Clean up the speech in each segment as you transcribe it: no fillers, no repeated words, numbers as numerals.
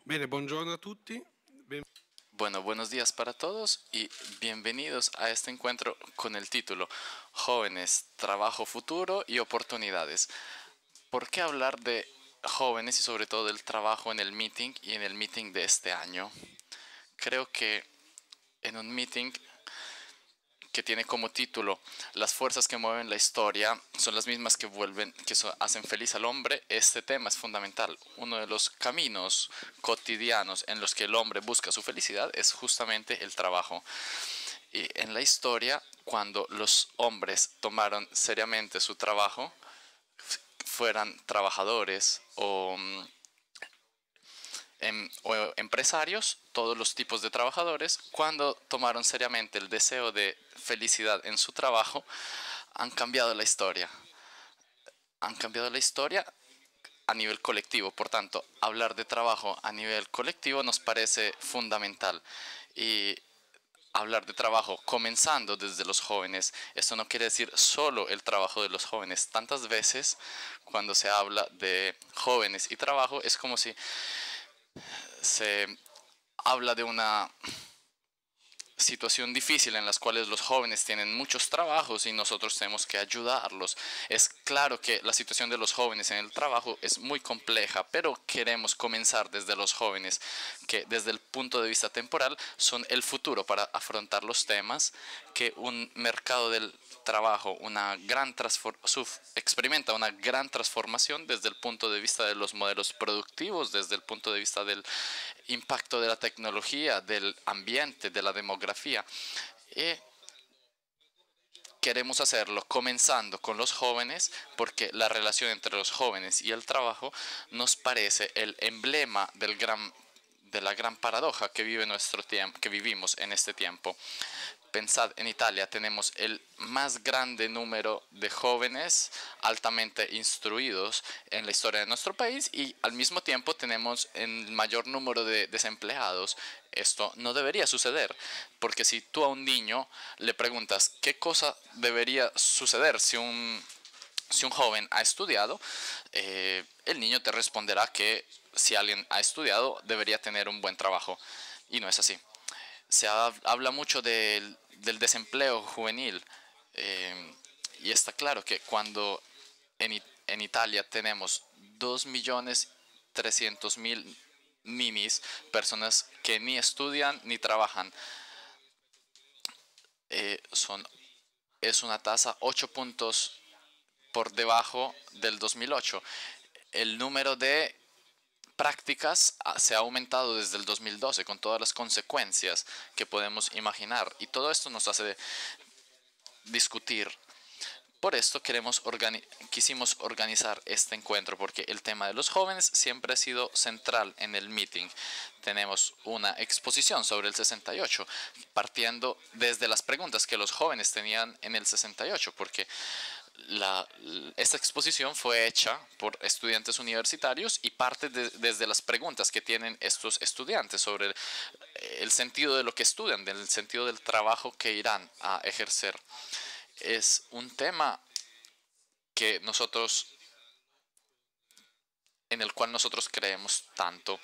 Bene, buongiorno a tutti. Bueno, buenos días para todos y bienvenidos a este encuentro con el título Jóvenes, Trabajo Futuro y Oportunidades. ¿Por qué hablar de jóvenes y sobre todo del trabajo en el meeting y en el meeting de este año? Creo que en un meeting que tiene como título Las fuerzas que mueven la historia son las mismas que hacen feliz al hombre, este tema es fundamental. Uno de los caminos cotidianos en los que el hombre busca su felicidad es justamente el trabajo. Y en la historia, cuando los hombres tomaron seriamente su trabajo, fueran trabajadores o empresarios, todos los tipos de trabajadores, cuando tomaron seriamente el deseo de felicidad en su trabajo, han cambiado la historia. Han cambiado la historia a nivel colectivo. Por tanto, hablar de trabajo a nivel colectivo nos parece fundamental. Y hablar de trabajo comenzando desde los jóvenes, esto no quiere decir solo el trabajo de los jóvenes. Tantas veces cuando se habla de jóvenes y trabajo es como si se habla de una situación difícil en las cuales los jóvenes tienen muchos trabajos y nosotros tenemos que ayudarlos. Es claro que la situación de los jóvenes en el trabajo es muy compleja, pero queremos comenzar desde los jóvenes, que desde el punto de vista temporal son el futuro para afrontar los temas que un mercado del trabajo experimenta una gran transformación desde el punto de vista de los modelos productivos, desde el punto de vista del impacto de la tecnología, del ambiente, de la demografía. Y queremos hacerlo comenzando con los jóvenes porque la relación entre los jóvenes y el trabajo nos parece el emblema de la gran paradoja que que vivimos en este tiempo. Pensad, en Italia tenemos el más grande número de jóvenes altamente instruidos en la historia de nuestro país y al mismo tiempo tenemos el mayor número de desempleados. Esto no debería suceder, porque si tú a un niño le preguntas qué cosa debería suceder si un joven ha estudiado, el niño te responderá que si alguien ha estudiado debería tener un buen trabajo. Y no es así. Habla mucho del desempleo juvenil y está claro que cuando en Italia tenemos 2.300.000 ninis, personas que ni estudian ni trabajan, son, es una tasa 8 puntos por debajo del 2008. El número de prácticas se ha aumentado desde el 2012 con todas las consecuencias que podemos imaginar y todo esto nos hace discutir. Por esto quisimos organizar este encuentro porque el tema de los jóvenes siempre ha sido central en el meeting. Tenemos una exposición sobre el 68, partiendo desde las preguntas que los jóvenes tenían en el 68, porque esta exposición fue hecha por estudiantes universitarios y parte desde las preguntas que tienen estos estudiantes sobre el sentido de lo que estudian, del sentido del trabajo que irán a ejercer. Es un tema que nosotros, en el cual nosotros creemos tanto.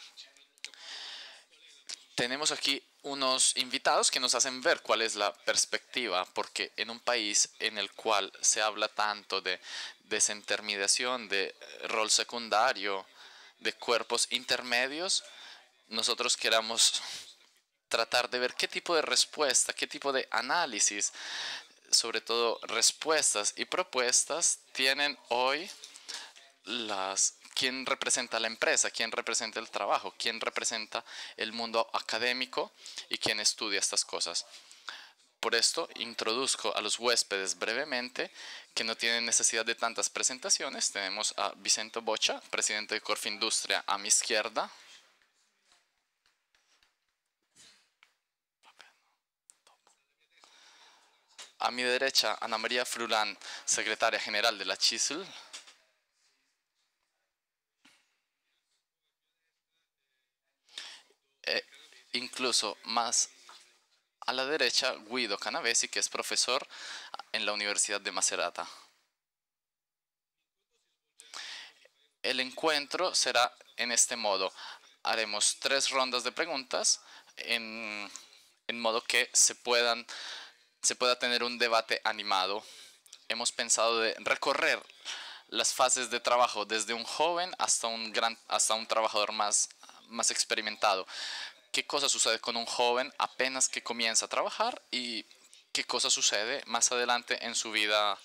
Tenemos aquí unos invitados que nos hacen ver cuál es la perspectiva, porque en un país en el cual se habla tanto de desintermediación, de rol secundario, de cuerpos intermedios, nosotros queramos tratar de ver qué tipo de respuesta, qué tipo de análisis, sobre todo respuestas y propuestas tienen hoy quién representa la empresa, quién representa el trabajo, quién representa el mundo académico y quién estudia estas cosas. Por esto introduzco a los huéspedes brevemente, que no tienen necesidad de tantas presentaciones. Tenemos a Vicente Bocha, presidente de Corfindustria, a mi izquierda. A mi derecha, Ana María Frulán, secretaria general de la CHISL. E incluso más a la derecha, Guido Canavesi, que es profesor en la Universidad de Macerata. El encuentro será en este modo. haremos 3 rondas de preguntas en modo que se pueda tener un debate animado. Hemos pensado de recorrer las fases de trabajo desde un joven hasta un trabajador más experimentado. ¿Qué cosa sucede con un joven apenas que comienza a trabajar y qué cosa sucede más adelante en su vida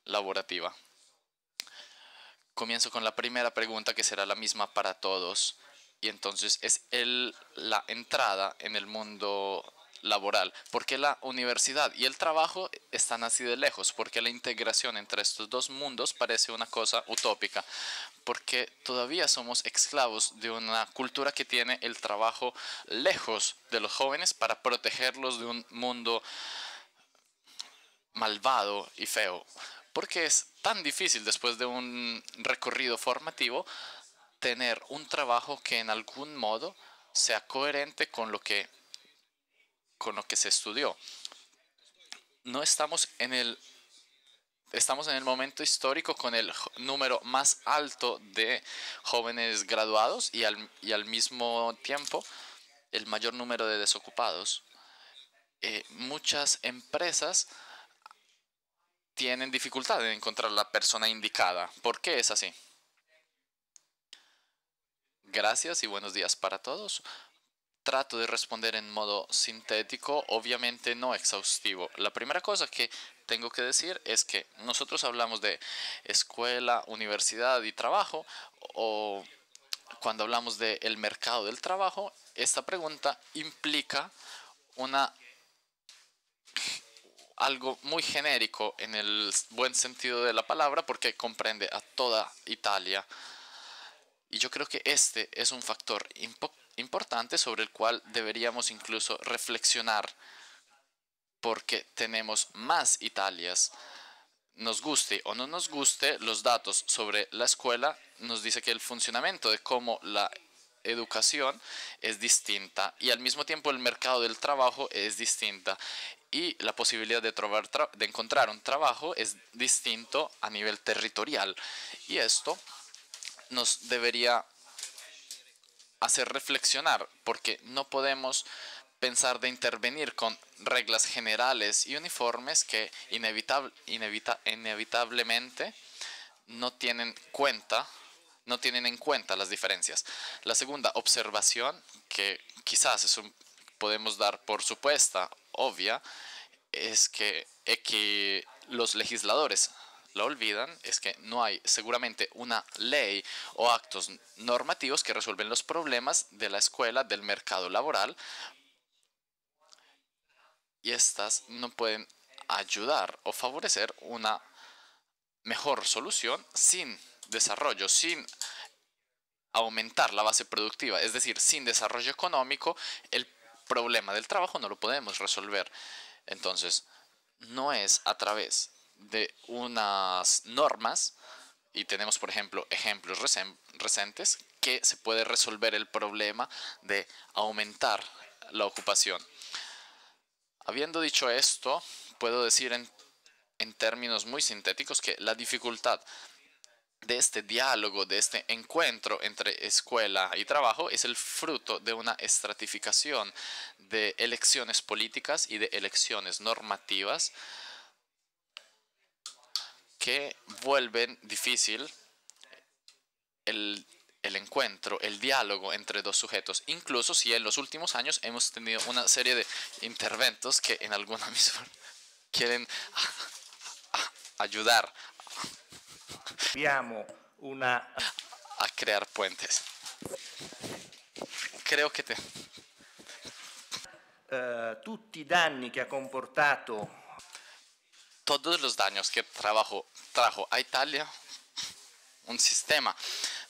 laborativa? Comienzo con la primera pregunta, que será la misma para todos, y entonces es la entrada en el mundo laboral. ¿Por qué la universidad y el trabajo están así de lejos? Porque la integración entre estos dos mundos parece una cosa utópica. Porque todavía somos esclavos de una cultura que tiene el trabajo lejos de los jóvenes para protegerlos de un mundo malvado y feo. Porque es tan difícil después de un recorrido formativo tener un trabajo que en algún modo sea coherente con lo que se estudió. No estamos en el momento histórico con el número más alto de jóvenes graduados y al mismo tiempo el mayor número de desocupados. Muchas empresas tienen dificultad en encontrar la persona indicada. ¿Por qué es así? Gracias y buenos días para todos. Trato de responder en modo sintético, obviamente no exhaustivo. La primera cosa que tengo que decir es que nosotros hablamos de escuela, universidad y trabajo, o cuando hablamos del mercado del trabajo, esta pregunta implica algo muy genérico en el buen sentido de la palabra, porque comprende a toda Italia. Y yo creo que este es un factor importante sobre el cual deberíamos incluso reflexionar, porque tenemos más Italias. Nos guste o no nos guste, los datos sobre la escuela nos dice que el funcionamiento de cómo la educación es distinta y al mismo tiempo el mercado del trabajo es distinta y la posibilidad de encontrar un trabajo es distinto a nivel territorial, y esto nos debería hacer reflexionar, porque no podemos pensar de intervenir con reglas generales y uniformes que inevitablemente no tienen en cuenta las diferencias. La segunda observación, que quizás podemos dar por supuesta, obvia, es que los legisladores la olvidan, es que no hay seguramente una ley o actos normativos que resuelven los problemas de la escuela, del mercado laboral, y estas no pueden ayudar o favorecer una mejor solución sin desarrollo, sin aumentar la base productiva, es decir, sin desarrollo económico. El problema del trabajo no lo podemos resolver. Entonces, no es a través de unas normas, y tenemos por ejemplo ejemplos recientes, que se puede resolver el problema de aumentar la ocupación. Habiendo dicho esto, puedo decir en términos muy sintéticos que la dificultad de este diálogo, de este encuentro entre escuela y trabajo, es el fruto de una estratificación de elecciones políticas y de elecciones normativas que vuelven difícil el encuentro, el diálogo entre dos sujetos, incluso si en los últimos años hemos tenido una serie de interventos que en alguna misma quieren ayudar a crear puentes. Creo que tutti i danni che ha comportato todos los daños que trajo a Italia un sistema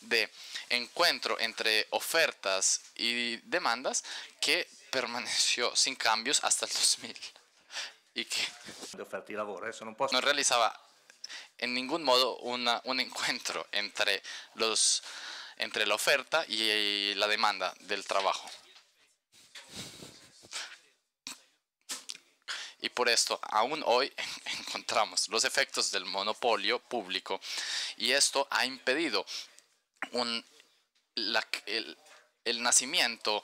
de encuentro entre ofertas y demandas que permaneció sin cambios hasta el 2000 y que no realizaba en ningún modo un encuentro entre la oferta y la demanda del trabajo. Y por esto aún hoy encontramos los efectos del monopolio público, y esto ha impedido un el, el nacimiento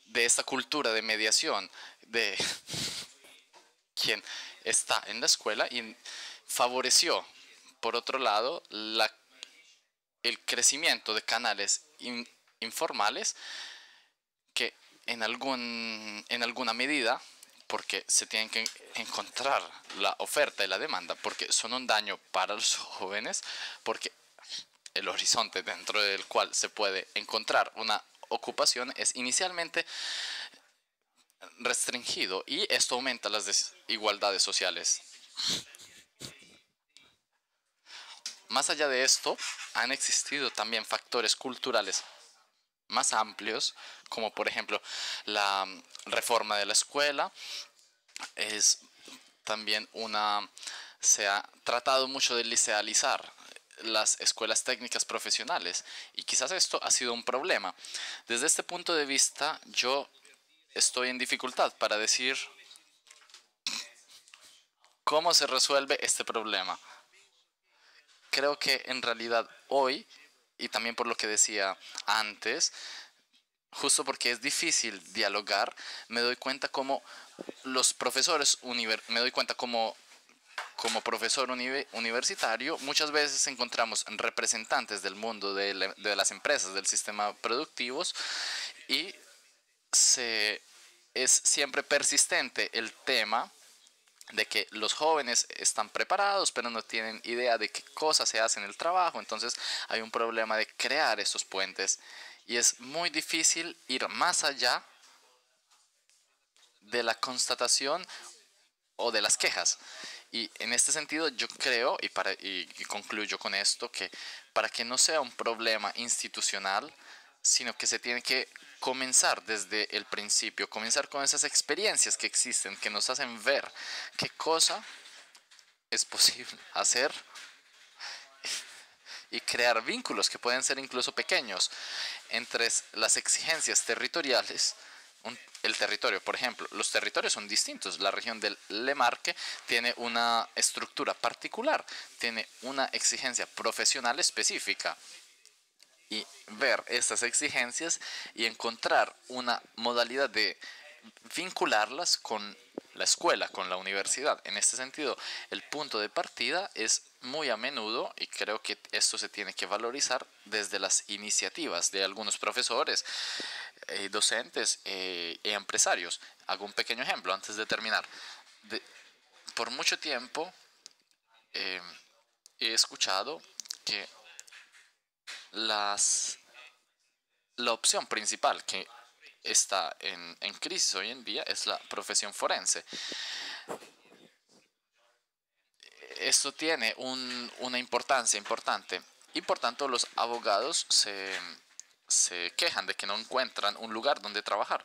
de esta cultura de mediación de quien está en la escuela y favoreció, por otro lado, el crecimiento de canales informales que en alguna medida, porque se tienen que encontrar la oferta y la demanda, porque son un daño para los jóvenes, porque el horizonte dentro del cual se puede encontrar una ocupación es inicialmente restringido y esto aumenta las desigualdades sociales. Más allá de esto, han existido también factores culturales más amplios, como por ejemplo la reforma de la escuela, es también se ha tratado mucho de licealizar las escuelas técnicas profesionales y quizás esto ha sido un problema. Desde este punto de vista, yo estoy en dificultad para decir cómo se resuelve este problema. Creo que en realidad hoy, y también por lo que decía antes, justo porque es difícil dialogar, me doy cuenta como los profesores, me doy cuenta como profesor universitario, muchas veces encontramos representantes del mundo de las empresas, del sistema productivos, y es siempre persistente el tema de que los jóvenes están preparados, pero no tienen idea de qué cosas se hacen en el trabajo. Entonces hay un problema de crear esos puentes y es muy difícil ir más allá de la constatación o de las quejas. Y en este sentido yo creo, y concluyo con esto, que para que no sea un problema institucional, sino que se tiene que comenzar desde el principio, comenzar con esas experiencias que existen, que nos hacen ver qué cosa es posible hacer y crear vínculos que pueden ser incluso pequeños entre las exigencias territoriales. El territorio, por ejemplo, los territorios son distintos. La región del Le Marque tiene una estructura particular, tiene una exigencia profesional específica. Y ver estas exigencias y encontrar una modalidad de vincularlas con la escuela, con la universidad. En este sentido, el punto de partida es muy a menudo, y creo que esto se tiene que valorizar desde las iniciativas de algunos profesores, docentes y empresarios. Hago un pequeño ejemplo antes de terminar. De, por mucho tiempo eh, he escuchado que las, la opción principal que está en crisis hoy en día es la profesión forense. Esto tiene una importancia importante y por tanto los abogados se quejan de que no encuentran un lugar donde trabajar.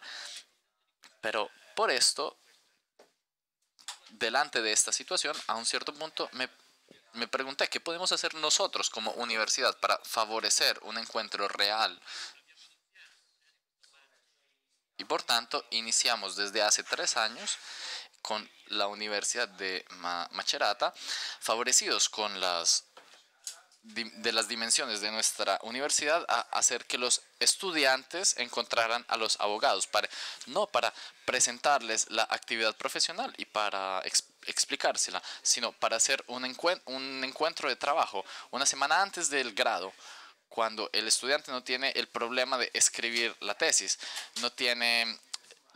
Pero por esto, delante de esta situación, a un cierto punto me pregunté qué podemos hacer nosotros como universidad para favorecer un encuentro real. Y por tanto, iniciamos desde hace 3 años con la Universidad de Macerata, favorecidos con de las dimensiones de nuestra universidad, a hacer que los estudiantes encontraran a los abogados, no para presentarles la actividad profesional y para explicársela, sino para hacer un encuentro de trabajo una semana antes del grado, cuando el estudiante no tiene el problema de escribir la tesis, no tiene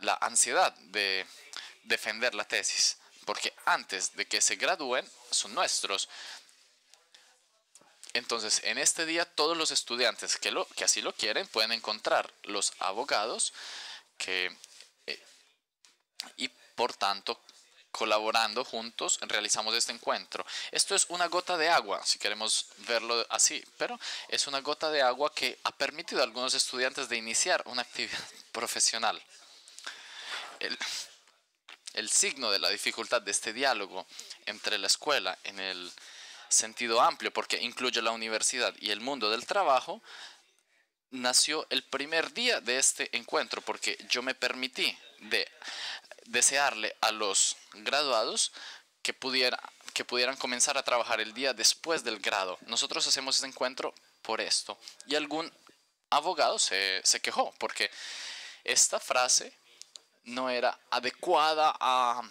la ansiedad de defender la tesis, porque antes de que se gradúen son nuestros. Entonces, en este día, todos los estudiantes que así lo quieren pueden encontrar los abogados y, por tanto, colaborando juntos, realizamos este encuentro. Esto es una gota de agua, si queremos verlo así, pero es una gota de agua que ha permitido a algunos estudiantes de iniciar una actividad profesional. El signo de la dificultad de este diálogo entre la escuela en el sentido amplio, porque incluye la universidad y el mundo del trabajo, nació el primer día de este encuentro, porque yo me permití desearle a los graduados que pudieran comenzar a trabajar el día después del grado. Nosotros hacemos este encuentro por esto. Y abogado se quejó porque esta frase no era adecuada a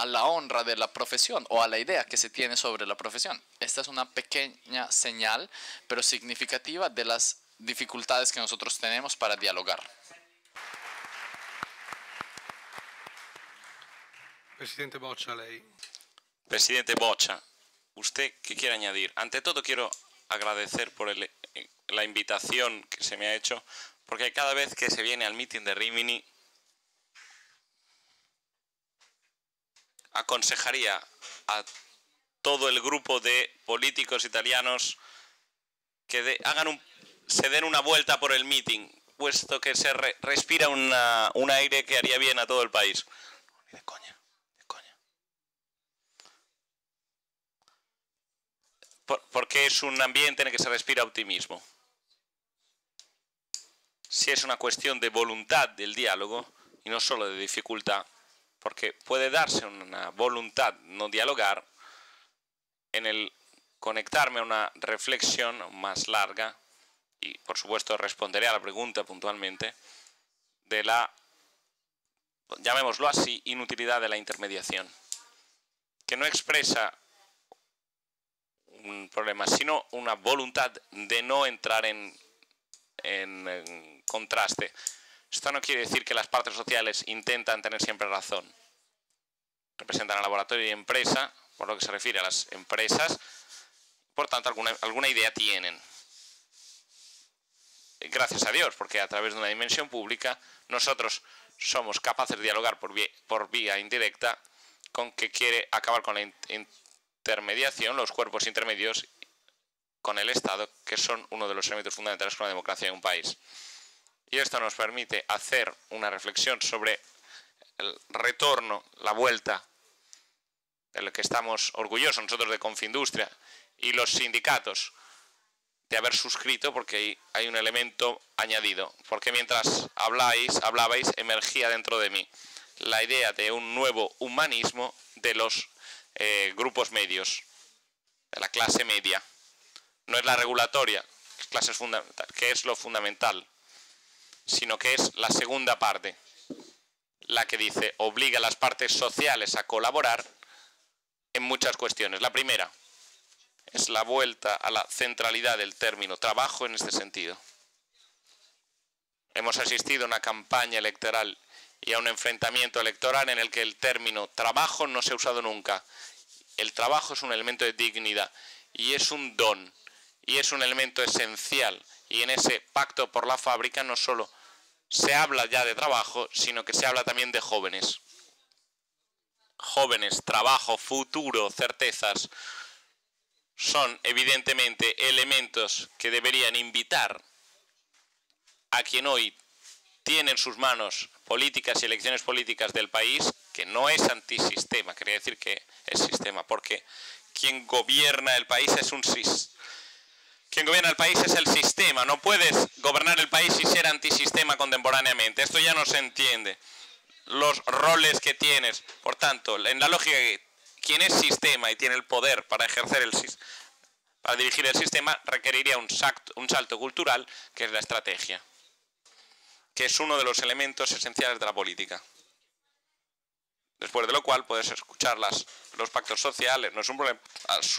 la honra de la profesión o a la idea que se tiene sobre la profesión. Esta es una pequeña señal, pero significativa, de las dificultades que nosotros tenemos para dialogar. Presidente Boccia, lei. Presidente Boccia, ¿usted qué quiere añadir? Ante todo quiero agradecer por la invitación que se me ha hecho, porque cada vez que se viene al meeting de Rimini, aconsejaría a todo el grupo de políticos italianos que se den una vuelta por el meeting, puesto que se respira un aire que haría bien a todo el país. De coña, de coña. Porque es un ambiente en el que se respira optimismo. Si es una cuestión de voluntad del diálogo y no solo de dificultad, porque puede darse una voluntad no dialogar en el conectarme a una reflexión más larga, y por supuesto responderé a la pregunta puntualmente, de la, llamémoslo así, inutilidad de la intermediación, que no expresa un problema, sino una voluntad de no entrar en contraste. Esto no quiere decir que las partes sociales intentan tener siempre razón. Representan al laboratorio y empresa, por lo que se refiere a las empresas, por tanto alguna idea tienen. Gracias a Dios, porque a través de una dimensión pública nosotros somos capaces de dialogar por vía indirecta con que quiere acabar con la intermediación, los cuerpos intermedios con el Estado, que son uno de los elementos fundamentales con la democracia en un país. Y esto nos permite hacer una reflexión sobre el retorno, la vuelta, de lo que estamos orgullosos nosotros de Confindustria y los sindicatos de haber suscrito, porque hay un elemento añadido, porque mientras hablabais, emergía dentro de mí la idea de un nuevo humanismo de los grupos medios, de la clase media. No es la regulatoria, que es lo fundamental, sino que es la segunda parte, la que dice, obliga a las partes sociales a colaborar en muchas cuestiones. La primera es la vuelta a la centralidad del término trabajo en este sentido. Hemos asistido a una campaña electoral y a un enfrentamiento electoral en el que el término trabajo no se ha usado nunca. El trabajo es un elemento de dignidad y es un don y es un elemento esencial, y en ese pacto por la fábrica no solo se habla ya de trabajo, sino que se habla también de jóvenes. Jóvenes, trabajo, futuro, certezas, son evidentemente elementos que deberían invitar a quien hoy tiene en sus manos políticas y elecciones políticas del país, que no es antisistema, quería decir que es sistema, porque quien gobierna el país es el sistema. No puedes gobernar el país y ser antisistema contemporáneamente. Esto ya no se entiende. Los roles que tienes. Por tanto, en la lógica de quien es sistema y tiene el poder para para dirigir el sistema, requeriría un salto cultural, que es la estrategia, que es uno de los elementos esenciales de la política. Después de lo cual puedes escuchar los pactos sociales, no es un problema,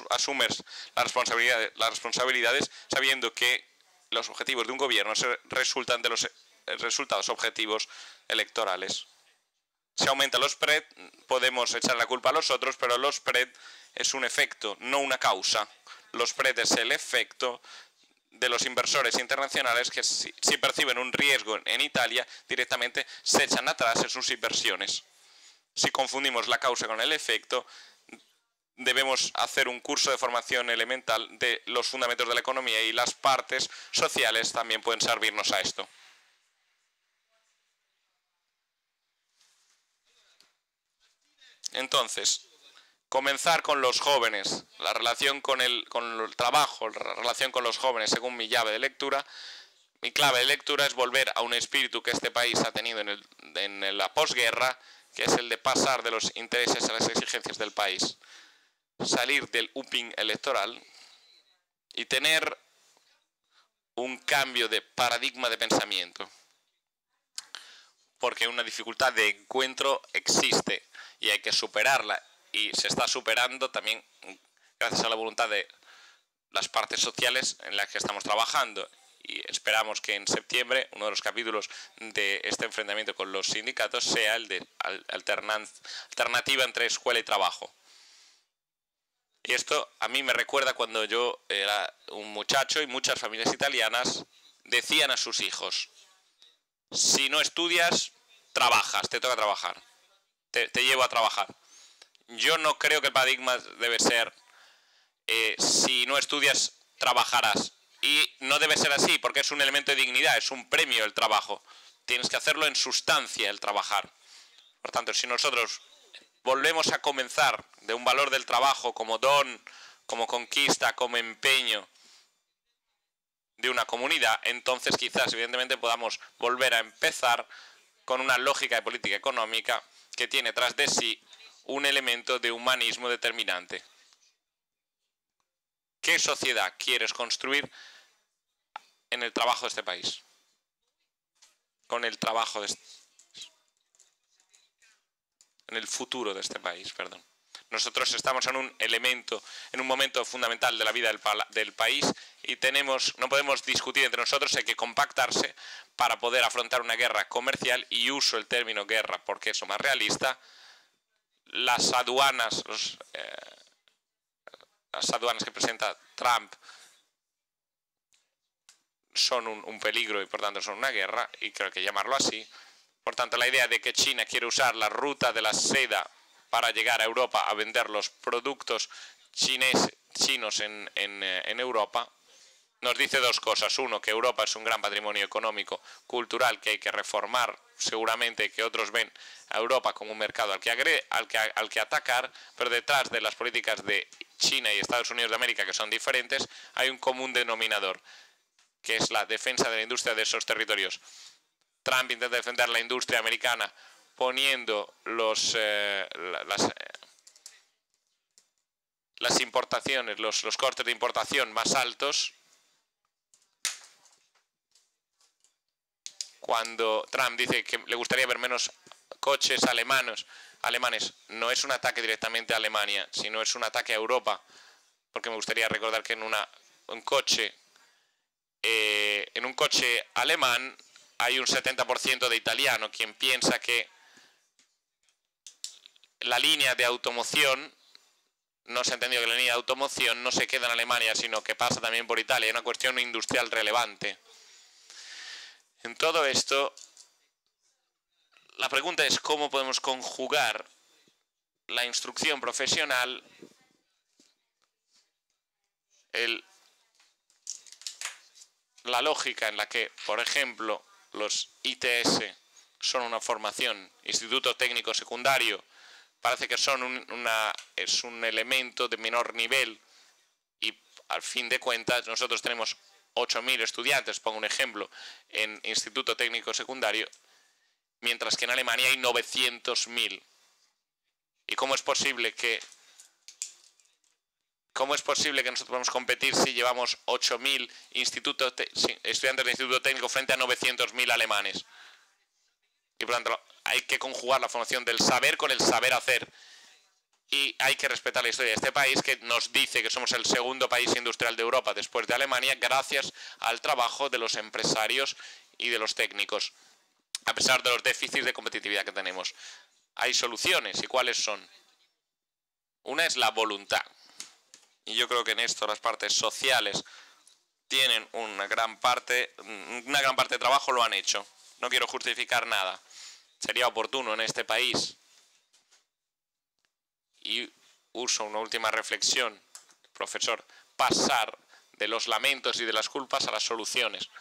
asumes las responsabilidades sabiendo que los objetivos de un gobierno resultan de los resultados objetivos electorales. Si aumenta los spread, podemos echar la culpa a los otros, pero los spread es un efecto, no una causa. Los spread es el efecto de los inversores internacionales que si perciben un riesgo en Italia, directamente se echan atrás en sus inversiones. Si confundimos la causa con el efecto, debemos hacer un curso de formación elemental de los fundamentos de la economía, y las partes sociales también pueden servirnos a esto. Entonces, comenzar con los jóvenes, la relación con el trabajo, la relación con los jóvenes según mi llave de lectura. Mi clave de lectura es volver a un espíritu que este país ha tenido en la posguerra, que es el de pasar de los intereses a las exigencias del país, salir del upping electoral y tener un cambio de paradigma de pensamiento. Porque una dificultad de encuentro existe y hay que superarla. Y se está superando también gracias a la voluntad de las partes sociales en las que estamos trabajando. Y esperamos que en septiembre uno de los capítulos de este enfrentamiento con los sindicatos sea el de alternativa entre escuela y trabajo. Y esto a mí me recuerda cuando yo era un muchacho y muchas familias italianas decían a sus hijos: si no estudias, trabajas, te toca trabajar, te llevo a trabajar. Yo no creo que el paradigma debe ser si no estudias, trabajarás. Y no debe ser así, porque es un elemento de dignidad, es un premio el trabajo. Tienes que hacerlo en sustancia, el trabajar. Por tanto, si nosotros volvemos a comenzar de un valor del trabajo como don, como conquista, como empeño de una comunidad, entonces quizás, evidentemente, podamos volver a empezar con una lógica de política económica que tiene tras de sí un elemento de humanismo determinante. ¿Qué sociedad quieres construir en el trabajo de este país? Con el trabajo de en el futuro de este país, perdón. Nosotros estamos en un momento fundamental de la vida del país y no podemos discutir entre nosotros, hay que compactarse para poder afrontar una guerra comercial, y uso el término guerra porque es más realista. Las aduanas que presenta Trump son un peligro y por tanto son una guerra, y creo que llamarlo así. Por tanto, la idea de que China quiere usar la ruta de la seda para llegar a Europa a vender los productos chinos en Europa, nos dice dos cosas. Uno, que Europa es un gran patrimonio económico, cultural, que hay que reformar, seguramente, que otros ven a Europa como un mercado al que atacar, pero detrás de las políticas de China y Estados Unidos de América, que son diferentes, hay un común denominador, que es la defensa de la industria de esos territorios. Trump intenta defender la industria americana poniendo las importaciones, los costes de importación más altos. Cuando Trump dice que le gustaría ver menos coches alemanes, no es un ataque directamente a Alemania, sino es un ataque a Europa, porque me gustaría recordar que en un coche alemán hay un 70% de italiano. Quien piensa que la línea de automoción, no se ha entendido que la línea de automoción no se queda en Alemania, sino que pasa también por Italia. Es una cuestión industrial relevante. En todo esto, la pregunta es cómo podemos conjugar la instrucción profesional, la lógica en la que, por ejemplo, los ITS son una formación, Instituto Técnico Secundario, parece que son es un elemento de menor nivel, y al fin de cuentas nosotros tenemos 8.000 estudiantes, pongo un ejemplo, en Instituto Técnico Secundario, mientras que en Alemania hay 900.000. ¿Y cómo es posible que nosotros podamos competir si llevamos 8.000 estudiantes de Instituto Técnico frente a 900.000 alemanes? Y por lo tanto hay que conjugar la formación del saber con el saber hacer. Y hay que respetar la historia de este país, que nos dice que somos el segundo país industrial de Europa después de Alemania, gracias al trabajo de los empresarios y de los técnicos, a pesar de los déficits de competitividad que tenemos. Hay soluciones, ¿y cuáles son? Una es la voluntad. Y yo creo que en esto las partes sociales tienen una gran parte de trabajo, lo han hecho. No quiero justificar nada. Sería oportuno en este país, y uso una última reflexión, profesor, pasar de los lamentos y de las culpas a las soluciones.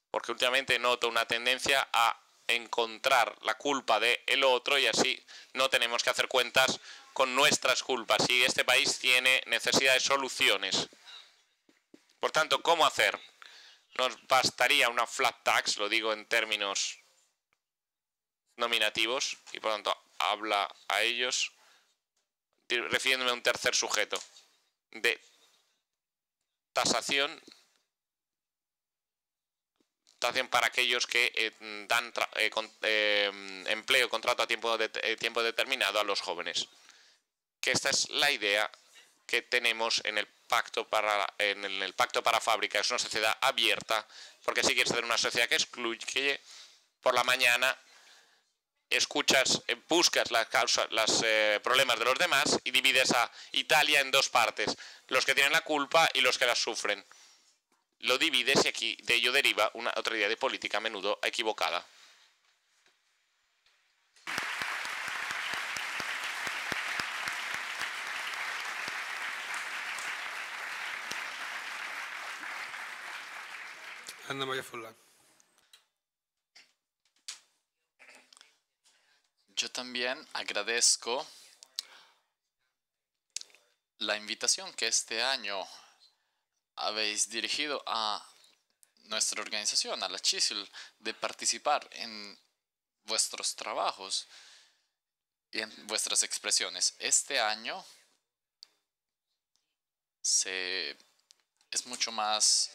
Porque últimamente noto una tendencia a encontrar la culpa del otro, y así no tenemos que hacer cuentas con nuestras culpas, y este país tiene necesidad de soluciones. Por tanto, ¿cómo hacer? Nos bastaría una flat tax, lo digo en términos nominativos, y por tanto habla a ellos refiriéndome a un tercer sujeto, de tasación para aquellos que dan empleo, contrato a tiempo determinado a los jóvenes. Que esta es la idea que tenemos en el pacto para fábrica. Es una sociedad abierta, porque si quieres tener una sociedad que excluye, por la mañana buscas los problemas de los demás y divides a Italia en dos partes, los que tienen la culpa y los que la sufren. Lo divides y aquí de ello deriva otra idea de política a menudo equivocada. Anna Maria Follan. Yo también agradezco la invitación que este año habéis dirigido a nuestra organización, a la CISL, de participar en vuestros trabajos y en vuestras expresiones. Este año es mucho más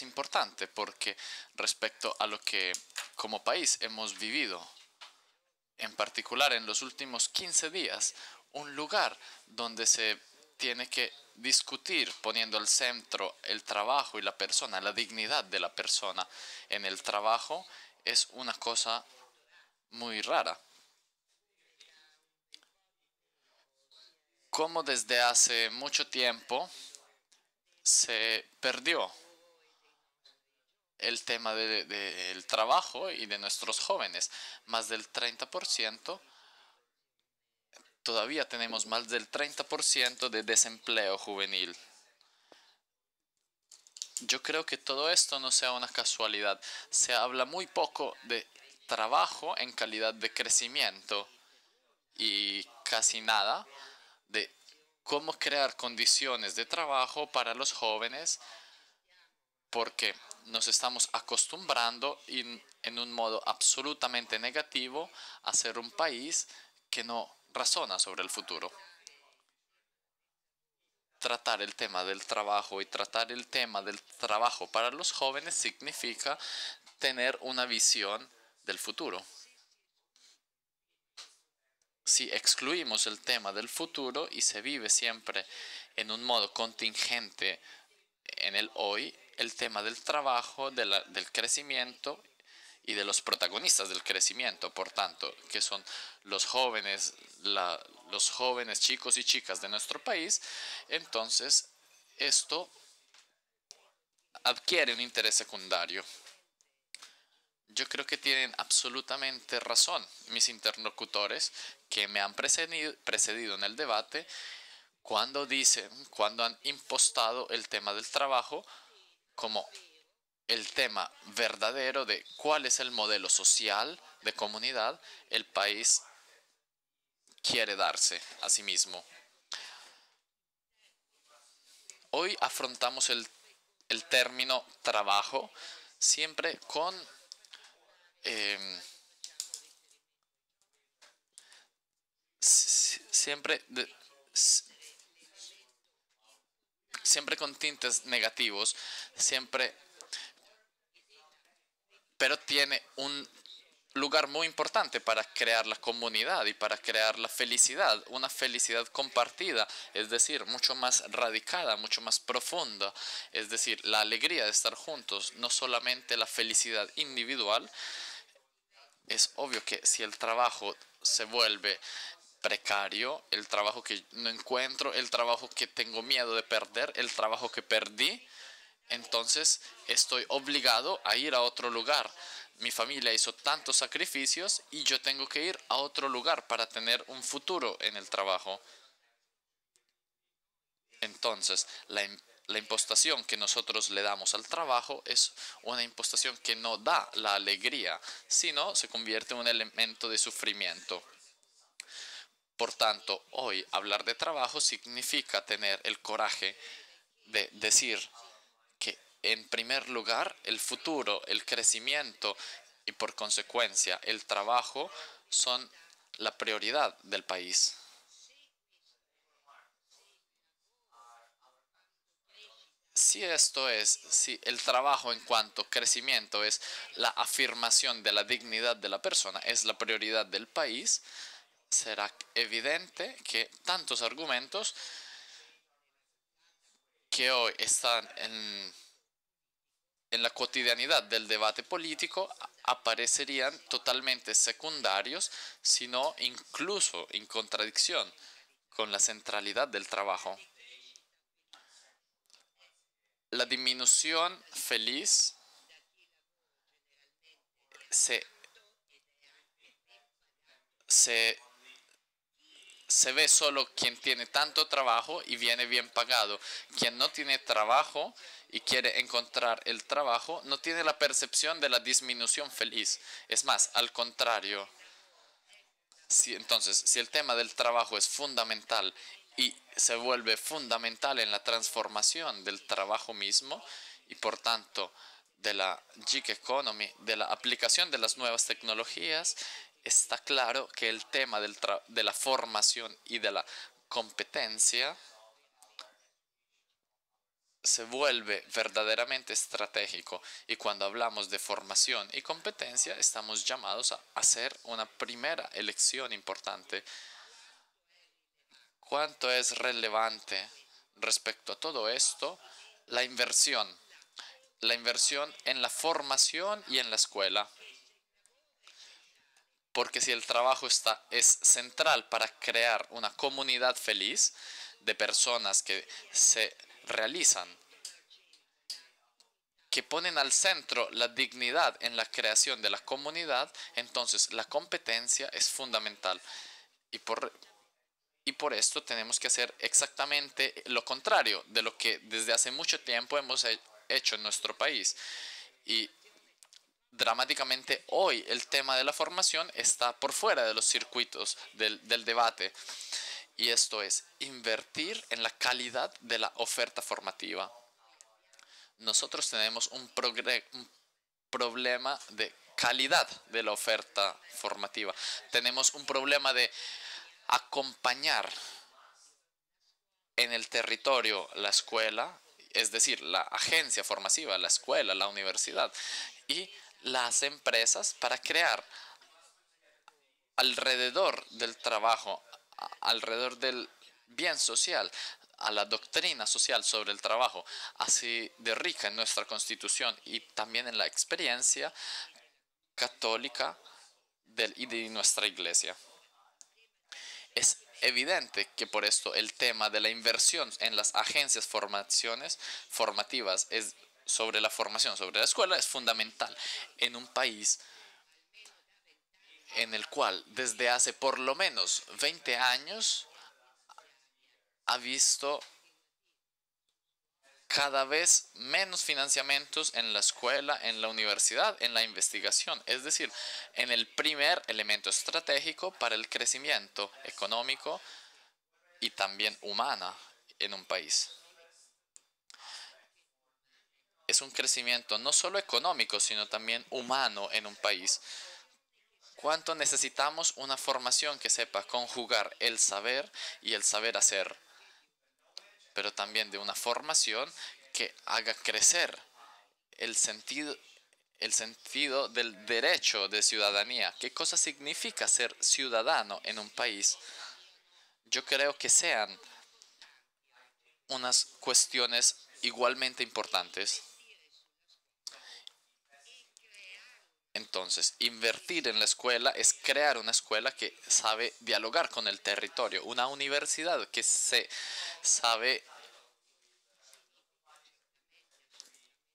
importante, porque respecto a lo que como país hemos vivido, en particular en los últimos 15 días, un lugar donde se tiene que discutir poniendo al centro el trabajo y la persona, la dignidad de la persona en el trabajo, es una cosa muy rara. Como desde hace mucho tiempo se perdió el tema del trabajo y de nuestros jóvenes. Más del 30%, todavía tenemos más del 30% de desempleo juvenil. Yo creo que todo esto no sea una casualidad. Se habla muy poco de trabajo en calidad de crecimiento y casi nada de cómo crear condiciones de trabajo para los jóvenes, porque nos estamos acostumbrando en un modo absolutamente negativo a ser un país que no razona sobre el futuro. Tratar el tema del trabajo y tratar el tema del trabajo para los jóvenes significa tener una visión del futuro. Si excluimos el tema del futuro y se vive siempre en un modo contingente en el hoy, el tema del trabajo, del crecimiento y de los protagonistas del crecimiento, por tanto, que son los jóvenes chicos y chicas de nuestro país, entonces esto adquiere un interés secundario. Yo creo que tienen absolutamente razón mis interlocutores que me han precedido en el debate cuando han impostado el tema del trabajo como el tema verdadero de cuál es el modelo social de comunidad el país quiere darse a sí mismo. Hoy afrontamos el término trabajo siempre siempre con tintes negativos, pero tiene un lugar muy importante para crear la comunidad y para crear la felicidad, una felicidad compartida, es decir, mucho más radicada, mucho más profunda, es decir, la alegría de estar juntos, no solamente la felicidad individual. Es obvio que si el trabajo se vuelve precario, el trabajo que no encuentro, el trabajo que tengo miedo de perder, el trabajo que perdí, entonces estoy obligado a ir a otro lugar. Mi familia hizo tantos sacrificios y yo tengo que ir a otro lugar para tener un futuro en el trabajo. Entonces, la impostación que nosotros le damos al trabajo es una impostación que no da la alegría, sino se convierte en un elemento de sufrimiento. Por tanto, hoy hablar de trabajo significa tener el coraje de decir que en primer lugar el futuro, el crecimiento y por consecuencia el trabajo son la prioridad del país. si el trabajo en cuanto crecimiento es la afirmación de la dignidad de la persona, es la prioridad del país, será evidente que tantos argumentos que hoy están en la cotidianidad del debate político aparecerían totalmente secundarios, sino incluso en contradicción con la centralidad del trabajo. La disminución feliz se ve solo quien tiene tanto trabajo y viene bien pagado. Quien no tiene trabajo y quiere encontrar el trabajo no tiene la percepción de la disminución feliz. Es más, al contrario. Entonces, si el tema del trabajo es fundamental y se vuelve fundamental en la transformación del trabajo mismo y por tanto de la gig economy, de la aplicación de las nuevas tecnologías, está claro que el tema de la formación y de la competencia se vuelve verdaderamente estratégico, y cuando hablamos de formación y competencia estamos llamados a hacer una primera elección importante. ¿Cuánto es relevante respecto a todo esto la inversión en la formación y en la escuela? Porque si el trabajo es central para crear una comunidad feliz de personas que se realizan, que ponen al centro la dignidad en la creación de la comunidad, entonces la competencia es fundamental. Y por esto tenemos que hacer exactamente lo contrario de lo que desde hace mucho tiempo hemos hecho en nuestro país. Y dramáticamente hoy el tema de la formación está por fuera de los circuitos del debate. Y esto es invertir en la calidad de la oferta formativa. Nosotros tenemos un problema de calidad de la oferta formativa. Tenemos un problema de acompañar en el territorio la escuela, es decir, la agencia formativa, la escuela, la universidad y las empresas para crear alrededor del trabajo, alrededor del bien social, a la doctrina social sobre el trabajo, así de rica en nuestra Constitución y también en la experiencia católica y de nuestra Iglesia. Es evidente que por esto el tema de la inversión en las agencias formativas sobre la formación, sobre la escuela, es fundamental en un país en el cual desde hace por lo menos 20 años ha visto cada vez menos financiamientos en la escuela, en la universidad, en la investigación, es decir, en el primer elemento estratégico para el crecimiento económico y también humana en un país. Es un crecimiento no solo económico, sino también humano en un país. ¿Cuánto necesitamos una formación que sepa conjugar el saber y el saber hacer? Pero también de una formación que haga crecer el sentido del derecho de ciudadanía. ¿Qué cosa significa ser ciudadano en un país? Yo creo que sean unas cuestiones igualmente importantes. Entonces, invertir en la escuela es crear una escuela que sabe dialogar con el territorio, una universidad que se sabe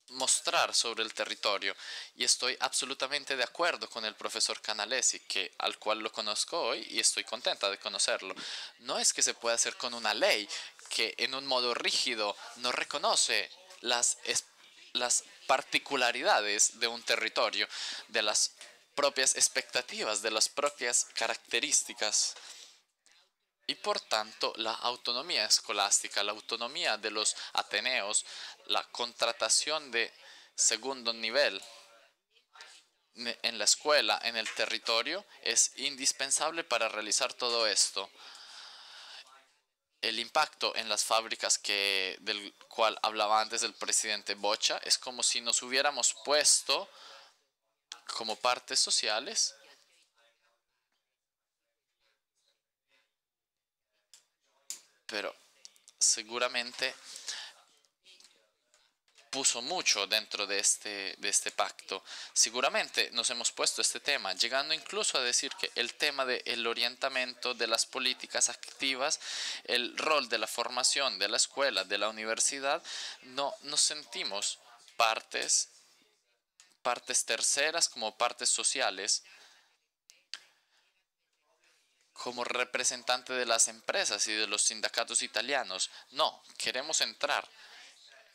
mostrar sobre el territorio. Y estoy absolutamente de acuerdo con el profesor Canalesi, al cual lo conozco hoy y estoy contenta de conocerlo. No es que se pueda hacer con una ley que en un modo rígido no reconoce las particularidades de un territorio, de las propias expectativas, de las propias características. Y por tanto, la autonomía escolástica, la autonomía de los ateneos, la contratación de segundo nivel en la escuela, en el territorio, es indispensable para realizar todo esto. el impacto en las fábricas del cual hablaba antes el presidente Boccia es como si nos hubiéramos puesto como partes sociales pero seguramente puso mucho dentro de este pacto. Seguramente nos hemos puesto este tema, llegando incluso a decir que el tema del orientamiento de las políticas activas, el rol de la formación de la escuela, de la universidad, no nos sentimos partes terceras como partes sociales, como representante de las empresas y de los sindicatos italianos. No, queremos entrar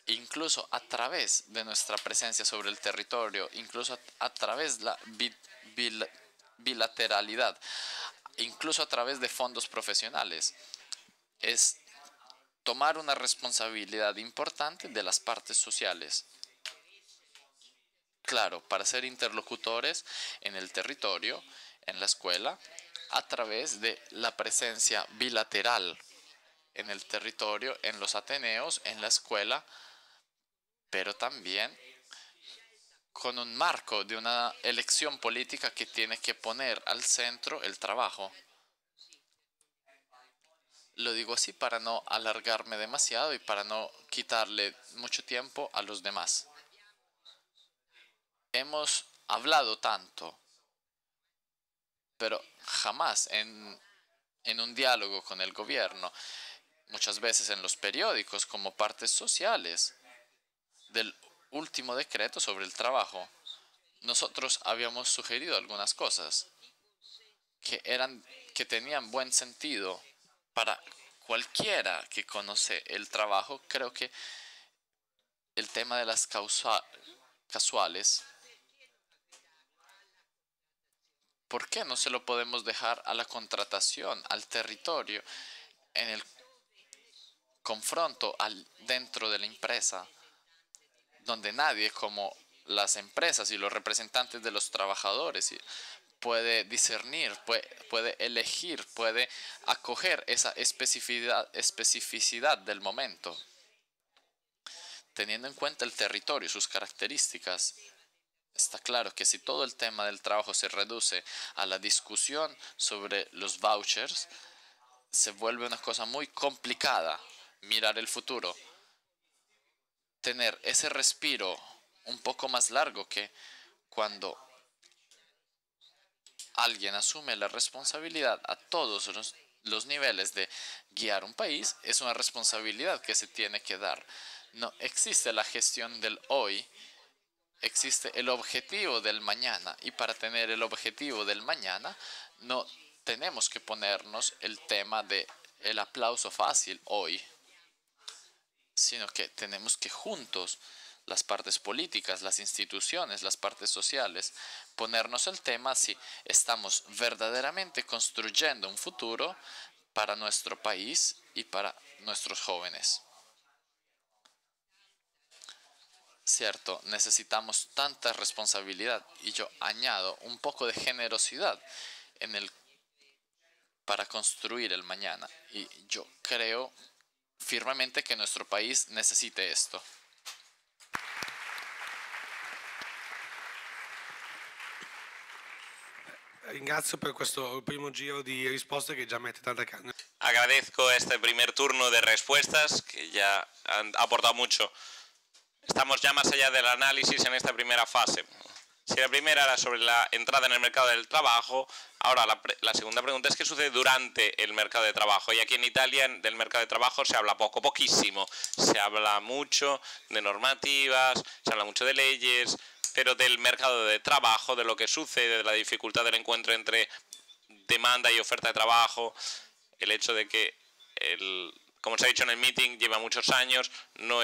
incluso a través de nuestra presencia sobre el territorio, incluso a través de la bilateralidad, incluso a través de fondos profesionales. Es tomar una responsabilidad importante de las partes sociales. Claro, para ser interlocutores en el territorio, en la escuela, a través de la presencia bilateral en el territorio, en los ateneos, en la escuela, pero también con un marco de una elección política que tiene que poner al centro el trabajo. Lo digo así para no alargarme demasiado y para no quitarle mucho tiempo a los demás. Hemos hablado tanto, pero jamás en un diálogo con el gobierno, muchas veces en los periódicos como partes sociales del último decreto sobre el trabajo. Nosotros habíamos sugerido algunas cosas que tenían buen sentido para cualquiera que conoce el trabajo. Creo que el tema de las casuales, ¿por qué no se lo podemos dejar a la contratación, al territorio, en el confronto dentro de la empresa, donde nadie como las empresas y los representantes de los trabajadores puede discernir, puede elegir, puede acoger esa especificidad del momento, teniendo en cuenta el territorio y sus características? Está claro que si todo el tema del trabajo se reduce a la discusión sobre los vouchers, se vuelve una cosa muy complicada mirar el futuro. Tener ese respiro un poco más largo, que cuando alguien asume la responsabilidad a todos los niveles de guiar un país, es una responsabilidad que se tiene que dar. No existe la gestión del hoy, existe el objetivo del mañana, y para tener el objetivo del mañana no tenemos que ponernos el tema del aplauso fácil hoy, sino que tenemos que juntos, las partes políticas, las instituciones, las partes sociales, ponernos el tema si estamos verdaderamente construyendo un futuro para nuestro país y para nuestros jóvenes. Cierto, necesitamos tanta responsabilidad, y yo añado un poco de generosidad para construir el mañana, y yo creo firmemente que nuestro país necesite esto. Ringrazio per questo primo giro di risposte che già mette tanta carne. Agradezco este primer turno de respuestas que ya han aportado mucho. Estamos ya más allá del análisis en esta primera fase. Si la primera era sobre la entrada en el mercado del trabajo, ahora la segunda pregunta es qué sucede durante el mercado de trabajo. Y aquí en Italia del mercado de trabajo se habla poquísimo. Se habla mucho de normativas, se habla mucho de leyes, pero del mercado de trabajo, de lo que sucede, de la dificultad del encuentro entre demanda y oferta de trabajo, el hecho de que como se ha dicho en el meeting, lleva muchos años,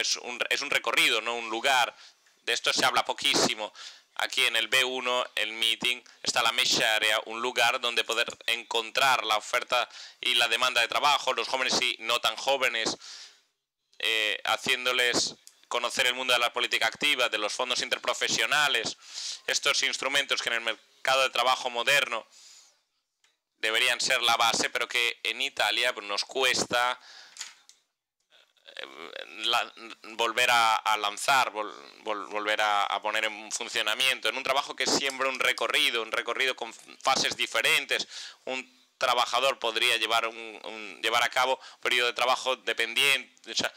es un recorrido, no un lugar. De esto se habla poquísimo. Aquí en el B1, el meeting, está la Mesh Area, un lugar donde poder encontrar la oferta y la demanda de trabajo, los jóvenes y no tan jóvenes, haciéndoles conocer el mundo de la política activa, de los fondos interprofesionales, estos instrumentos que en el mercado de trabajo moderno deberían ser la base, pero que en Italia pues, nos cuesta volver a lanzar, volver a poner en funcionamiento, en un trabajo que es siempre un recorrido con fases diferentes. Un trabajador podría llevar a cabo un periodo de trabajo dependiente, o sea,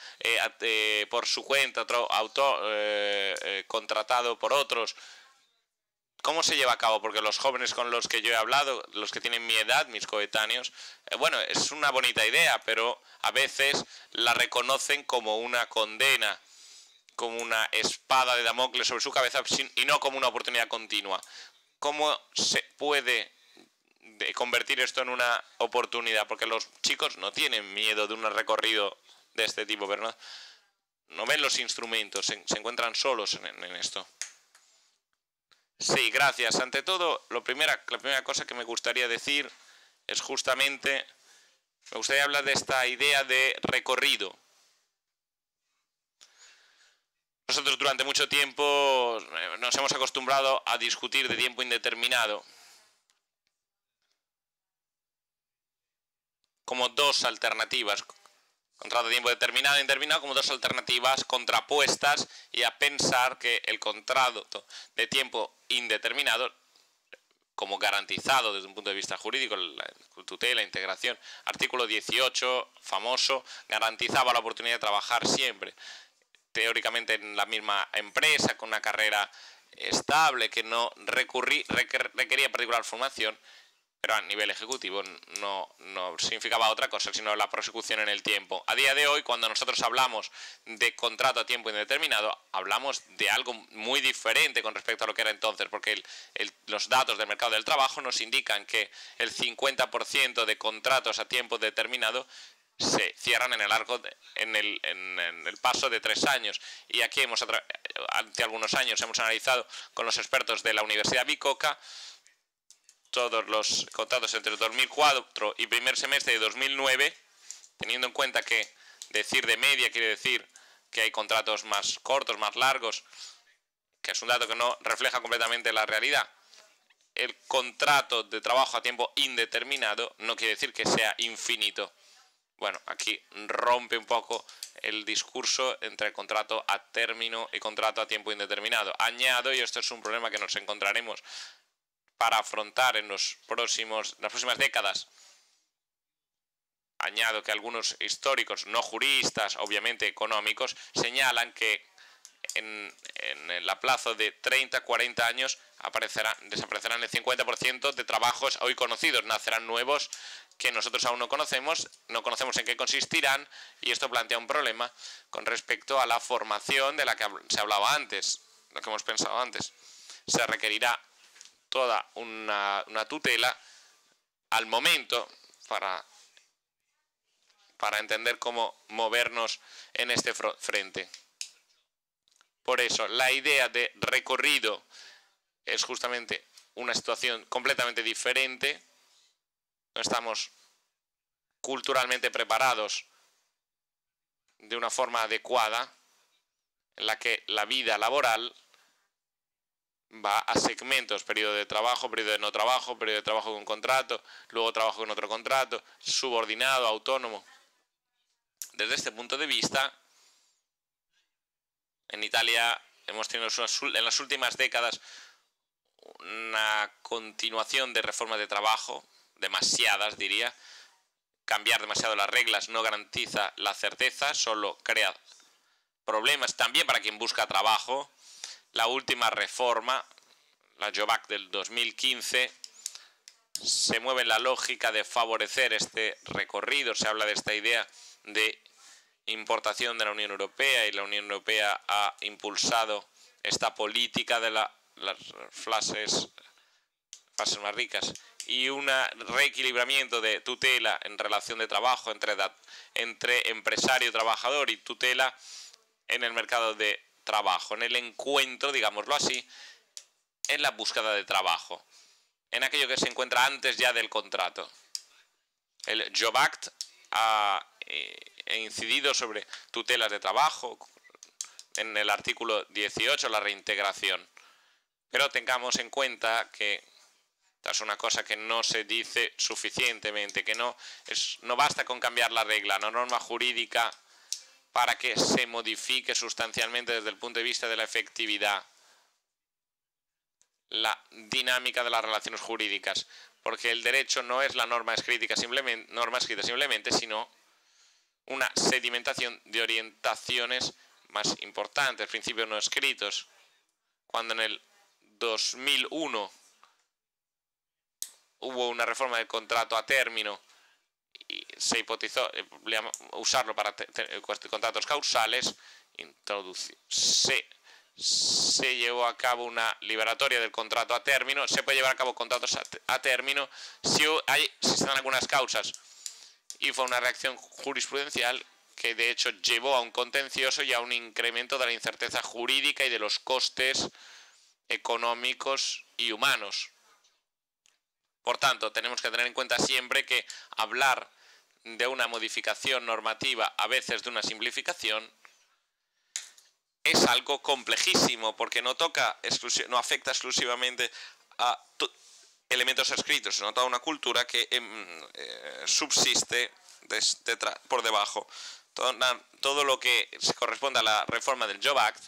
por su cuenta, otro contratado por otros. ¿Cómo se lleva a cabo? Porque los jóvenes con los que yo he hablado, los que tienen mi edad, mis coetáneos, bueno, es una bonita idea, pero a veces la reconocen como una condena, como una espada de Damocles sobre su cabeza y no como una oportunidad continua. ¿Cómo se puede convertir esto en una oportunidad? Porque los chicos no tienen miedo de un recorrido de este tipo, pero no ven los instrumentos, se encuentran solos en esto. Sí, gracias. Ante todo, la primera cosa que me gustaría decir es justamente, me gustaría hablar de esta idea de recorrido. Nosotros durante mucho tiempo nos hemos acostumbrado a discutir de tiempo indeterminado como dos alternativas, contrato de tiempo determinado e indeterminado, como dos alternativas contrapuestas, y a pensar que el contrato de tiempo indeterminado, como garantizado desde un punto de vista jurídico, la tutela, la integración, artículo 18, famoso, garantizaba la oportunidad de trabajar siempre, teóricamente en la misma empresa, con una carrera estable, que no requería particular formación, pero a nivel ejecutivo no significaba otra cosa, sino la prosecución en el tiempo. A día de hoy, cuando nosotros hablamos de contrato a tiempo indeterminado, hablamos de algo muy diferente con respecto a lo que era entonces, porque los datos del mercado del trabajo nos indican que el 50% de contratos a tiempo determinado se cierran en el paso de 3 años. Y aquí hace algunos años hemos analizado con los expertos de la Universidad Bicocca todos los contratos entre 2004 y primer semestre de 2009, teniendo en cuenta que decir de media quiere decir que hay contratos más cortos, más largos, que es un dato que no refleja completamente la realidad. El contrato de trabajo a tiempo indeterminado no quiere decir que sea infinito. Bueno, aquí rompe un poco el discurso entre contrato a término y contrato a tiempo indeterminado. Añado, y esto es un problema que nos encontraremos para afrontar en las próximas décadas, añado que algunos históricos, no juristas, obviamente económicos, señalan que en el plazo de 30 a 40 años desaparecerán el 50% de trabajos hoy conocidos, nacerán nuevos que nosotros aún no conocemos en qué consistirán, y esto plantea un problema con respecto a la formación de la que se hablaba antes, lo que hemos pensado antes. Se requerirá toda una tutela al momento para entender cómo movernos en este frente. Por eso, la idea de recorrido es justamente una situación completamente diferente. No estamos culturalmente preparados de una forma adecuada, en la que la vida laboral va a segmentos: periodo de trabajo, periodo de no trabajo, periodo de trabajo con contrato, luego trabajo con otro contrato, subordinado, autónomo. Desde este punto de vista, en Italia hemos tenido en las últimas décadas una continuación de reformas de trabajo, demasiadas diría. Cambiar demasiado las reglas no garantiza la certeza, solo crea problemas también para quien busca trabajo. La última reforma, la Job Act del 2015, se mueve en la lógica de favorecer este recorrido. Se habla de esta idea de importación de la Unión Europea, y la Unión Europea ha impulsado esta política de las clases más ricas y un reequilibramiento de tutela en relación de trabajo entre empresario, trabajador, y tutela en el mercado de trabajo, en el encuentro, digámoslo así, en la búsqueda de trabajo, en aquello que se encuentra antes ya del contrato. El Job Act ha incidido sobre tutelas de trabajo en el artículo 18, la reintegración. Pero tengamos en cuenta que esta es una cosa que no se dice suficientemente, que no basta con cambiar la regla, la norma jurídica para que se modifique sustancialmente desde el punto de vista de la efectividad la dinámica de las relaciones jurídicas, porque el derecho no es la norma escrita simplemente, sino una sedimentación de orientaciones más importantes, principios no escritos. Cuando en el 2001 hubo una reforma del contrato a término y se hipotizó usarlo para contratos causales, se llevó a cabo una liberatoria del contrato a término. Se puede llevar a cabo contratos a término si se dan algunas causas, y fue una reacción jurisprudencial que de hecho llevó a un contencioso y a un incremento de la incerteza jurídica y de los costes económicos y humanos. Por tanto, tenemos que tener en cuenta siempre que hablar de una modificación normativa, a veces de una simplificación, es algo complejísimo, porque no afecta exclusivamente a elementos escritos, sino a toda una cultura que subsiste por debajo. Todo lo que se corresponde a la reforma del Job Act,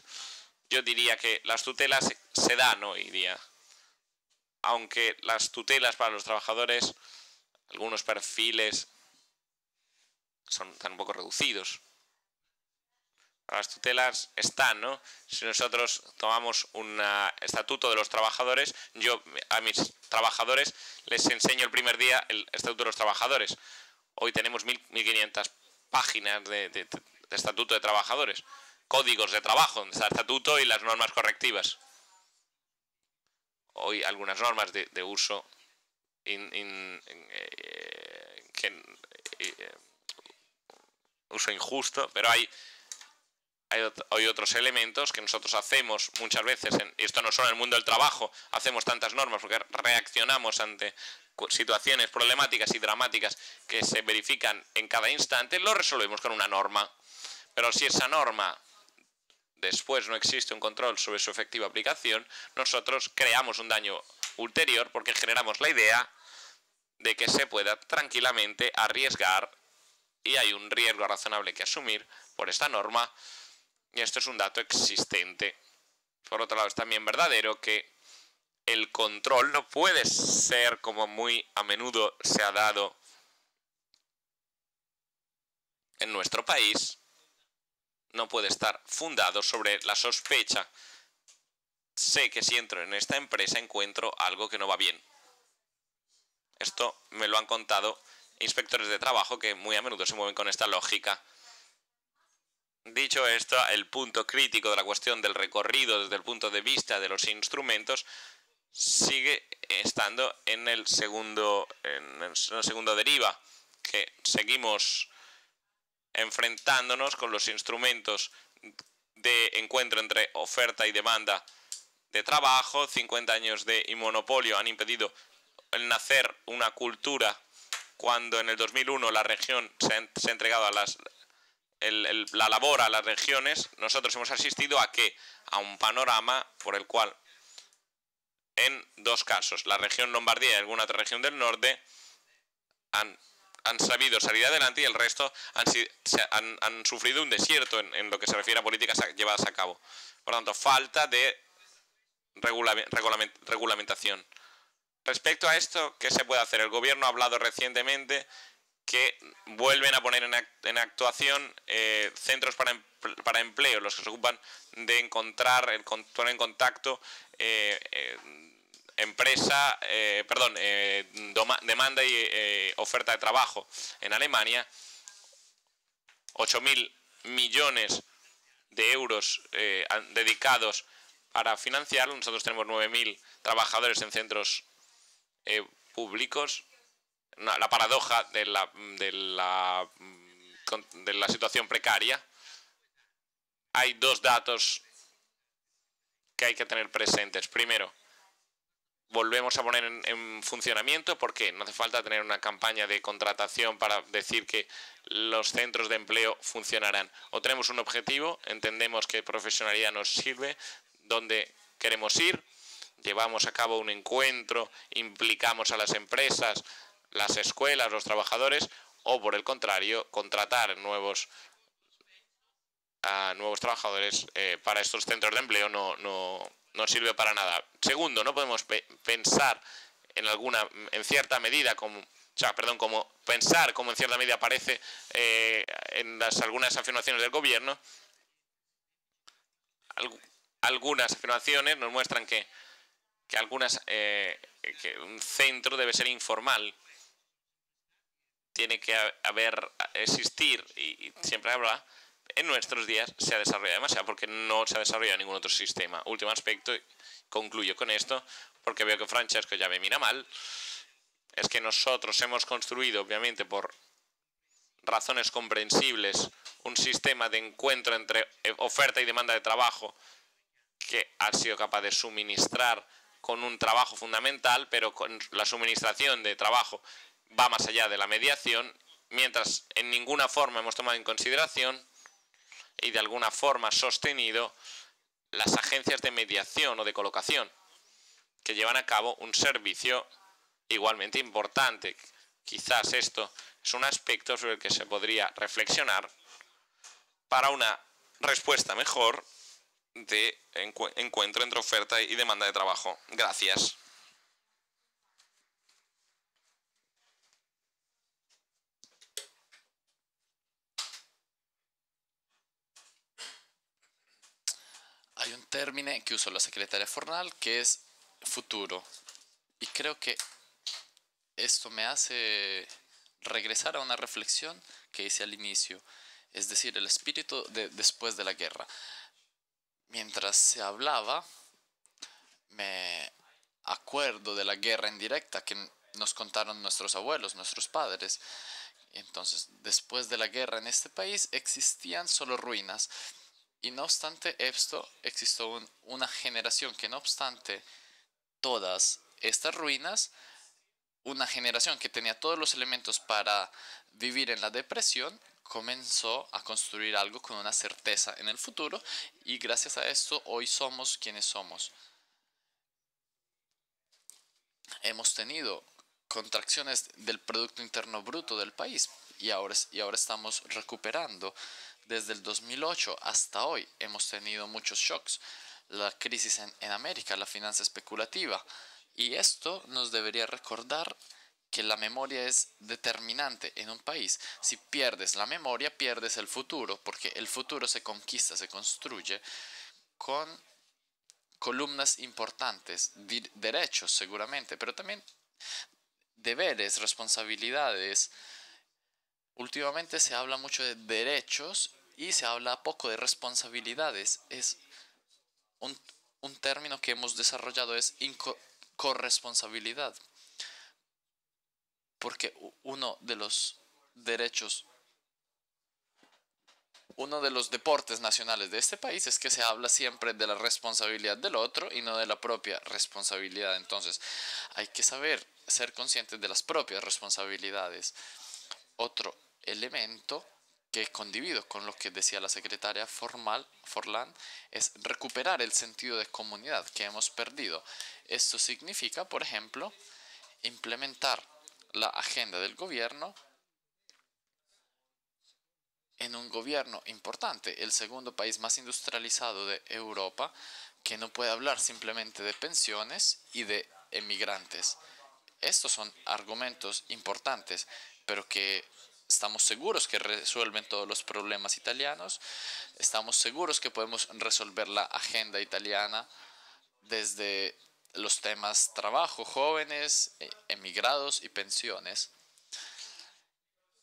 yo diría que las tutelas se dan hoy día, aunque las tutelas para los trabajadores, algunos perfiles están un poco reducidos. Las tutelas están, ¿no? Si nosotros tomamos un estatuto de los trabajadores, yo a mis trabajadores les enseño el primer día el estatuto de los trabajadores. Hoy tenemos 1.500 páginas de estatuto de trabajadores, códigos de trabajo, donde está el estatuto y las normas correctivas. Hoy algunas normas de uso uso injusto, pero hay otros elementos que nosotros hacemos muchas veces, y esto no solo en el mundo del trabajo, hacemos tantas normas porque reaccionamos ante situaciones problemáticas y dramáticas que se verifican en cada instante, lo resolvemos con una norma. Pero si esa norma después no existe un control sobre su efectiva aplicación, nosotros creamos un daño ulterior porque generamos la idea de que se pueda tranquilamente arriesgar, y hay un riesgo razonable que asumir por esta norma. Y esto es un dato existente. Por otro lado, es también verdadero que el control no puede ser, como muy a menudo se ha dado en nuestro país, no puede estar fundado sobre la sospecha. Sé que si entro en esta empresa encuentro algo que no va bien. Esto me lo han contado inspectores de trabajo que muy a menudo se mueven con esta lógica. Dicho esto, el punto crítico de la cuestión del recorrido desde el punto de vista de los instrumentos sigue estando en el segundo deriva, que seguimos enfrentándonos con los instrumentos de encuentro entre oferta y demanda de trabajo. 50 años de monopolio han impedido el nacer una cultura. Cuando en el 2001 la región se ha entregado a la labor a las regiones, nosotros hemos asistido a un panorama por el cual, en dos casos, la región Lombardía y alguna otra región del norte han sabido salir adelante, y el resto han sufrido un desierto en lo que se refiere a políticas llevadas a cabo. Por tanto, falta de regulamentación. Respecto a esto, ¿qué se puede hacer? El gobierno ha hablado recientemente que vuelven a poner en actuación centros para empleo, los que se ocupan de poner en contacto demanda y oferta de trabajo. En Alemania, 8.000 millones de euros dedicados para financiarlo. Nosotros tenemos 9.000 trabajadores en centros públicos. La paradoja de la situación precaria. Hay dos datos que hay que tener presentes. Primero, volvemos a poner en funcionamiento, porque no hace falta tener una campaña de contratación para decir que los centros de empleo funcionarán. O tenemos un objetivo, entendemos que profesionalidad nos sirve, dónde queremos ir, llevamos a cabo un encuentro, implicamos a las empresas, las escuelas, los trabajadores, o por el contrario, contratar nuevos a nuevos trabajadores para estos centros de empleo no sirve para nada. Segundo, no podemos pensar en cierta medida como pensar como en cierta medida aparece en algunas afirmaciones del gobierno. Algunas afirmaciones nos muestran que un centro debe ser informal. Tiene que existir, y siempre habrá. En nuestros días se ha desarrollado demasiado porque no se ha desarrollado ningún otro sistema. Último aspecto, y concluyo con esto, porque veo que Francesco ya me mira mal, es que nosotros hemos construido, obviamente por razones comprensibles, un sistema de encuentro entre oferta y demanda de trabajo que ha sido capaz de suministrar con un trabajo fundamental, pero con la suministración de trabajo va más allá de la mediación, mientras en ninguna forma hemos tomado en consideración y de alguna forma sostenido las agencias de mediación o de colocación, que llevan a cabo un servicio igualmente importante. Quizás esto es un aspecto sobre el que se podría reflexionar para una respuesta mejor de encuentro entre oferta y demanda de trabajo. Gracias. Hay un término que usó la secretaria Fornal que es futuro. Y creo que esto me hace regresar a una reflexión que hice al inicio, es decir, el espíritu de después de la guerra. Mientras se hablaba, me acuerdo de la guerra indirecta que nos contaron nuestros abuelos, nuestros padres. Entonces, después de la guerra en este país existían solo ruinas. Y no obstante esto, existió una generación que no obstante todas estas ruinas, una generación que tenía todos los elementos para vivir en la depresión, comenzó a construir algo con una certeza en el futuro y gracias a esto hoy somos quienes somos. Hemos tenido contracciones del Producto Interno Bruto del país y ahora estamos recuperando. Desde el 2008 hasta hoy hemos tenido muchos shocks. La crisis en América, la finanza especulativa. Y esto nos debería recordar que la memoria es determinante en un país. Si pierdes la memoria, pierdes el futuro, porque el futuro se conquista, se construye con columnas importantes, derechos seguramente, pero también deberes, responsabilidades. Últimamente se habla mucho de derechos y se habla poco de responsabilidades. Es un término que hemos desarrollado es corresponsabilidad. Porque uno de los deportes nacionales de este país es que se habla siempre de la responsabilidad del otro y no de la propia responsabilidad. Entonces, hay que saber ser conscientes de las propias responsabilidades. Otro elemento que condivido con lo que decía la secretaria Forlán es recuperar el sentido de comunidad que hemos perdido. Esto significa, por ejemplo, implementar la agenda del gobierno en un gobierno importante, el segundo país más industrializado de Europa, que no puede hablar simplemente de pensiones y de emigrantes. Estos son argumentos importantes, pero que estamos seguros que resuelven todos los problemas italianos. Estamos seguros que podemos resolver la agenda italiana desde los temas trabajo, jóvenes, emigrados y pensiones.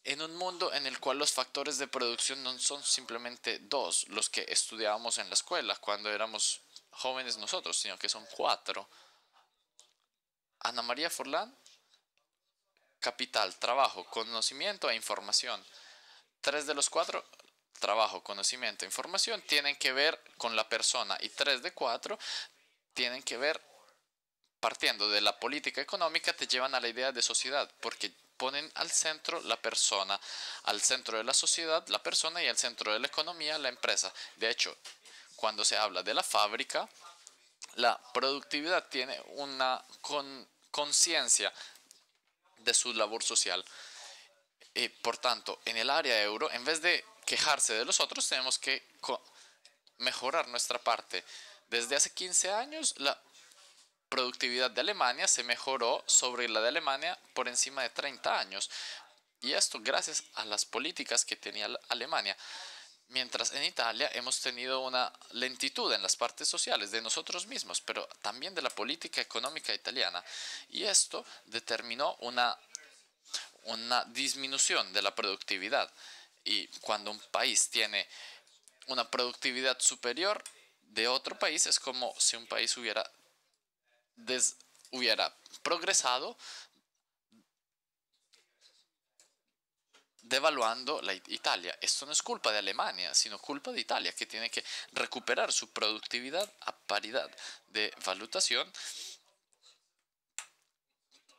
En un mundo en el cual los factores de producción no son simplemente dos, los que estudiábamos en la escuela cuando éramos jóvenes nosotros, sino que son 4. Ana María Forlán: capital, trabajo, conocimiento e información. 3 de los 4, trabajo, conocimiento e información, tienen que ver con la persona y 3 de 4 tienen que ver, partiendo de la política económica, te llevan a la idea de sociedad, porque ponen al centro la persona, al centro de la sociedad la persona y al centro de la economía la empresa. De hecho, cuando se habla de la fábrica, la productividad tiene una conciencia de su labor social. Por tanto, en el área euro, en vez de quejarse de los otros, tenemos que mejorar nuestra parte. Desde hace 15 años, la productividad de Alemania se mejoró sobre la de Alemania por encima de 30 años. Y esto gracias a las políticas que tenía Alemania. Mientras en Italia hemos tenido una lentitud en las partes sociales de nosotros mismos, pero también de la política económica italiana. Y esto determinó una disminución de la productividad. Y cuando un país tiene una productividad superior de otro país, es como si un país hubiera progresado, devaluando la Italia. Esto no es culpa de Alemania, sino culpa de Italia, que tiene que recuperar su productividad a paridad de valutación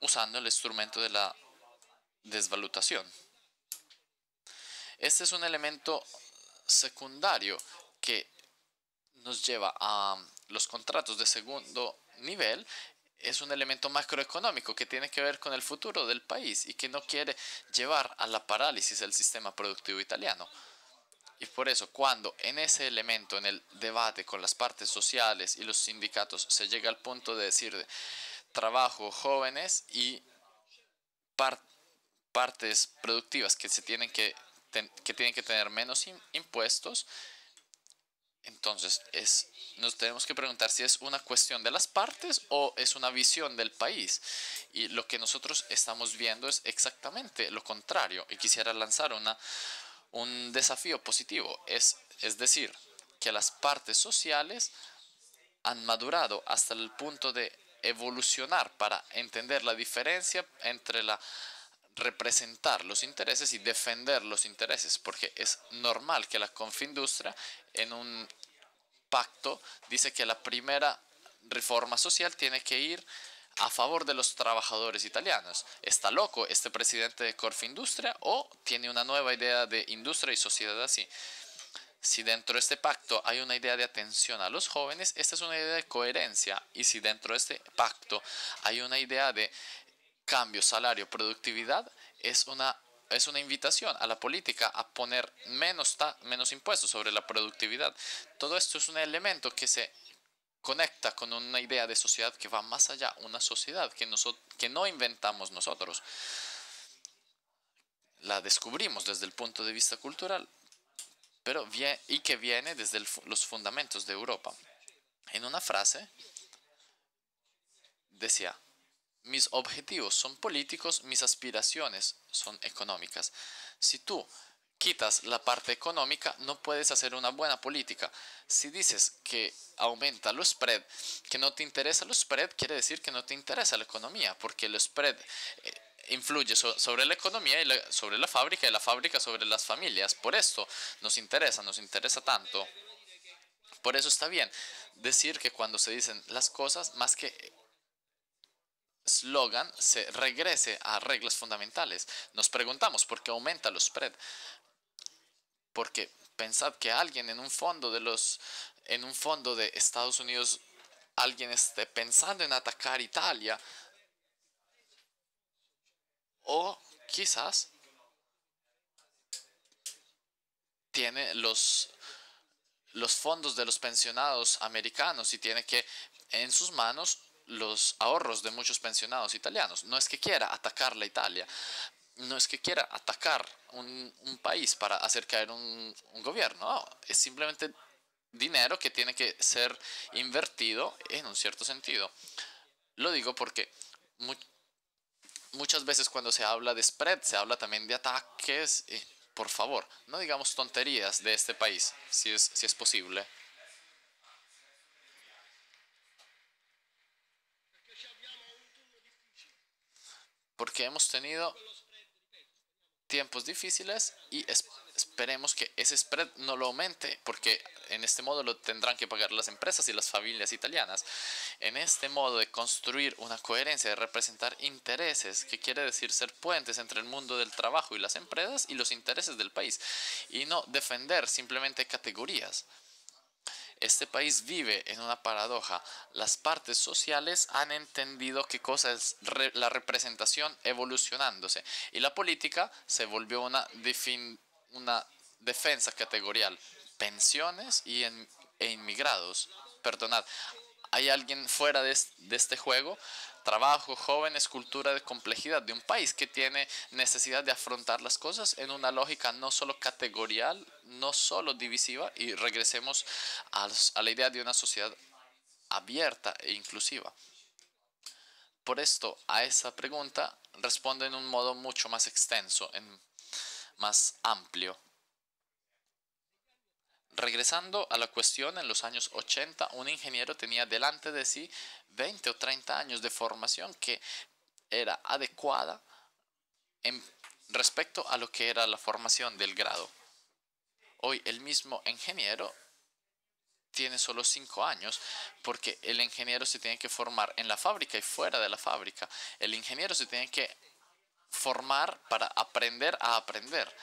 usando el instrumento de la desvalutación. Este es un elemento secundario que nos lleva a los contratos de segundo nivel. Es un elemento macroeconómico que tiene que ver con el futuro del país y que no quiere llevar a la parálisis el sistema productivo italiano. Y por eso, cuando en ese elemento, en el debate con las partes sociales y los sindicatos, se llega al punto de decir trabajo, jóvenes y partes productivas que tienen que tener menos impuestos, entonces nos tenemos que preguntar si es una cuestión de las partes o es una visión del país. Y lo que nosotros estamos viendo es exactamente lo contrario. Y quisiera lanzar un desafío positivo. Es decir, que las partes sociales han madurado hasta el punto de evolucionar para entender la diferencia entre representar los intereses y defender los intereses, porque es normal que la Confindustria en un pacto dice que la primera reforma social tiene que ir a favor de los trabajadores italianos. ¿Está loco este presidente de Confindustria o tiene una nueva idea de industria y sociedad así? Si dentro de este pacto hay una idea de atención a los jóvenes, esta es una idea de coherencia. Y si dentro de este pacto hay una idea de cambio, salario, productividad, es una invitación a la política a poner menos impuestos sobre la productividad. Todo esto es un elemento que se conecta con una idea de sociedad que va más allá, una sociedad que no inventamos nosotros. La descubrimos desde el punto de vista cultural, y que viene desde los fundamentos de Europa. En una frase decía: mis objetivos son políticos, mis aspiraciones son económicas. Si tú quitas la parte económica, no puedes hacer una buena política. Si dices que aumenta los spread, que no te interesa los spread, quiere decir que no te interesa la economía, porque el spread influye sobre la economía y sobre la fábrica, y la fábrica sobre las familias. Por esto nos interesa tanto. Por eso está bien decir que cuando se dicen las cosas, más que slogan, se regrese a reglas fundamentales. Nos preguntamos por qué aumenta los spread. Porque pensad que alguien en un fondo de Estados Unidos, alguien esté pensando en atacar Italia, o quizás tiene los fondos de los pensionados americanos y tiene en sus manos los ahorros de muchos pensionados italianos. No es que quiera atacar la Italia, no es que quiera atacar un país para hacer caer un gobierno, no, es simplemente dinero que tiene que ser invertido en un cierto sentido. Lo digo porque muchas veces cuando se habla de spread, se habla también de ataques. Por favor, no digamos tonterías de este país, si es posible. Porque hemos tenido tiempos difíciles y esperemos que ese spread no lo aumente, porque en este modo lo tendrán que pagar las empresas y las familias italianas. En este modo de construir una coherencia, de representar intereses, que quiere decir ser puentes entre el mundo del trabajo y las empresas y los intereses del país, y no defender simplemente categorías. Este país vive en una paradoja. Las partes sociales han entendido qué cosa es la representación evolucionándose, y la política se volvió una defensa categorial. pensiones e inmigrados. Perdonad, ¿hay alguien fuera de este juego? Trabajo, jóvenes, cultura de complejidad de un país que tiene necesidad de afrontar las cosas en una lógica no solo categorial, no solo divisiva, y regresemos a la idea de una sociedad abierta e inclusiva. Por esto, a esa pregunta respondo en un modo mucho más extenso, más amplio. Regresando a la cuestión, en los años 80, un ingeniero tenía delante de sí 20 o 30 años de formación que era adecuada respecto a lo que era la formación del grado. Hoy el mismo ingeniero tiene solo 5 años, porque el ingeniero se tiene que formar en la fábrica y fuera de la fábrica. El ingeniero se tiene que formar para aprender a aprender.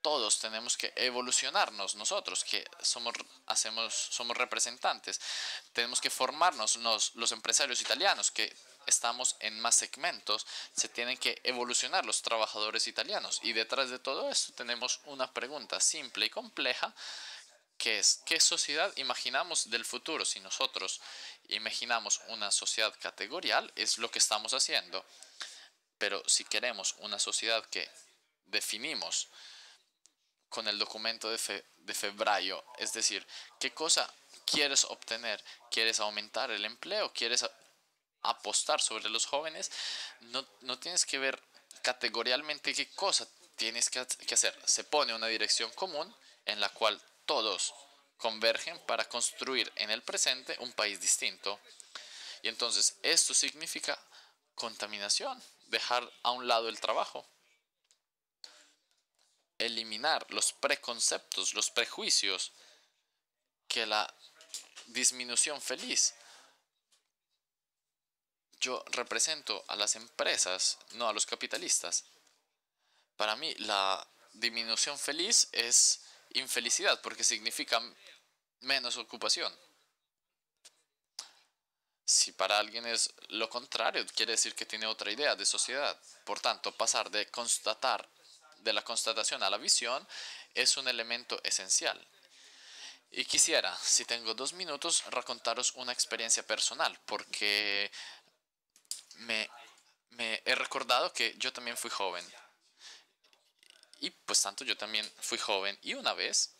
Todos tenemos que evolucionarnos, nosotros que somos representantes. Tenemos que formarnos, los empresarios italianos que estamos en más segmentos, se tienen que evolucionar los trabajadores italianos. Y detrás de todo esto tenemos una pregunta simple y compleja, que es: ¿qué sociedad imaginamos del futuro? Si nosotros imaginamos una sociedad categorial, es lo que estamos haciendo. Pero si queremos una sociedad que definimos con el documento de febrero, es decir, ¿qué cosa quieres obtener? ¿Quieres aumentar el empleo? ¿Quieres apostar sobre los jóvenes? No tienes que ver categorialmente qué cosa tienes que hacer. Se pone una dirección común en la cual todos convergen para construir en el presente un país distinto. Y entonces esto significa contaminación, dejar a un lado el trabajo, eliminar los preconceptos, los prejuicios, que la disminución feliz. Yo represento a las empresas, no a los capitalistas. Para mí la disminución feliz es infelicidad, porque significa menos ocupación. Si para alguien es lo contrario, quiere decir que tiene otra idea de sociedad. Por tanto, pasar de la constatación a la visión es un elemento esencial. Y quisiera, si tengo 2 minutos, racontaros una experiencia personal, porque me he recordado que yo también fui joven. Y pues tanto yo también fui joven. Y una vez,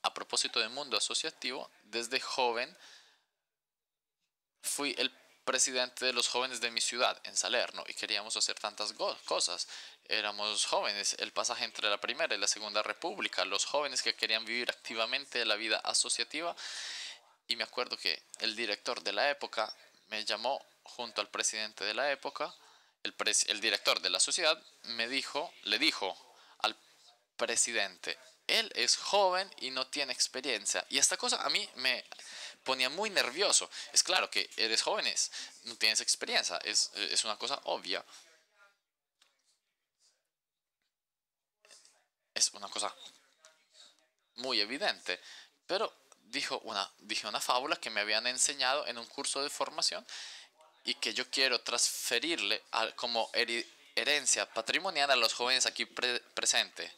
a propósito del mundo asociativo, desde joven fui el presidente de los jóvenes de mi ciudad, en Salerno, y queríamos hacer tantas cosas. Éramos jóvenes, el pasaje entre la Primera y la Segunda República, los jóvenes que querían vivir activamente la vida asociativa. Y me acuerdo que el director de la época me llamó junto al presidente de la época. El director de la sociedad le dijo al presidente: él es joven y no tiene experiencia. Y esta cosa a mí me ponía muy nervioso. Es claro que eres joven, no tienes experiencia, es una cosa obvia. Es una cosa muy evidente. Pero dije una fábula que me habían enseñado en un curso de formación y que yo quiero transferirle como herencia patrimonial a los jóvenes aquí presentes.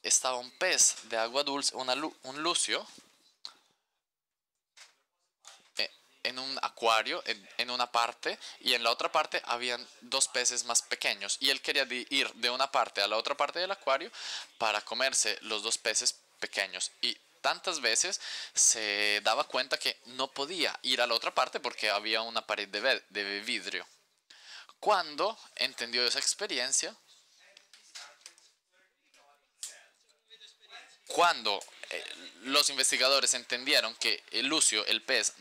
Estaba un pez de agua dulce, un lucio, en un acuario en una parte, y en la otra parte habían 2 peces más pequeños, y él quería ir de una parte a la otra parte del acuario para comerse los 2 peces pequeños, y tantas veces se daba cuenta que no podía ir a la otra parte porque había una pared de vidrio. Cuando entendió esa experiencia, cuando los investigadores entendieron que el lucio, el pez,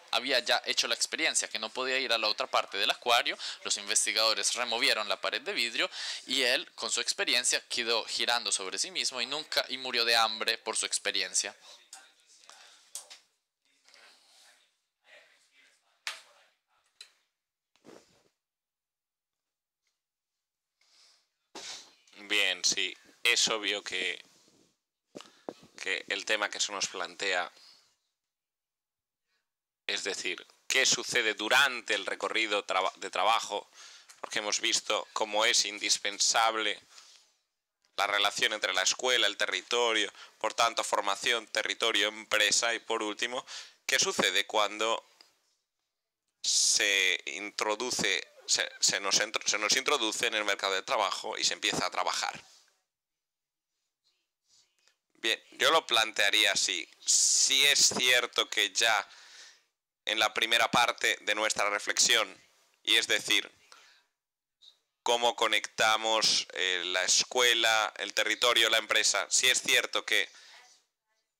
había ya hecho la experiencia, que no podía ir a la otra parte del acuario, los investigadores removieron la pared de vidrio y él, con su experiencia, quedó girando sobre sí mismo y murió de hambre por su experiencia. Bien, sí, es obvio que el tema que se nos plantea, es decir, qué sucede durante el recorrido de trabajo, porque hemos visto cómo es indispensable la relación entre la escuela, el territorio, por tanto formación, territorio, empresa y por último, ¿qué sucede cuando se nos introduce en el mercado de trabajo y se empieza a trabajar? Bien, yo lo plantearía así. Si es cierto que ya en la primera parte de nuestra reflexión, y es decir, cómo conectamos la escuela, el territorio, la empresa, si es cierto que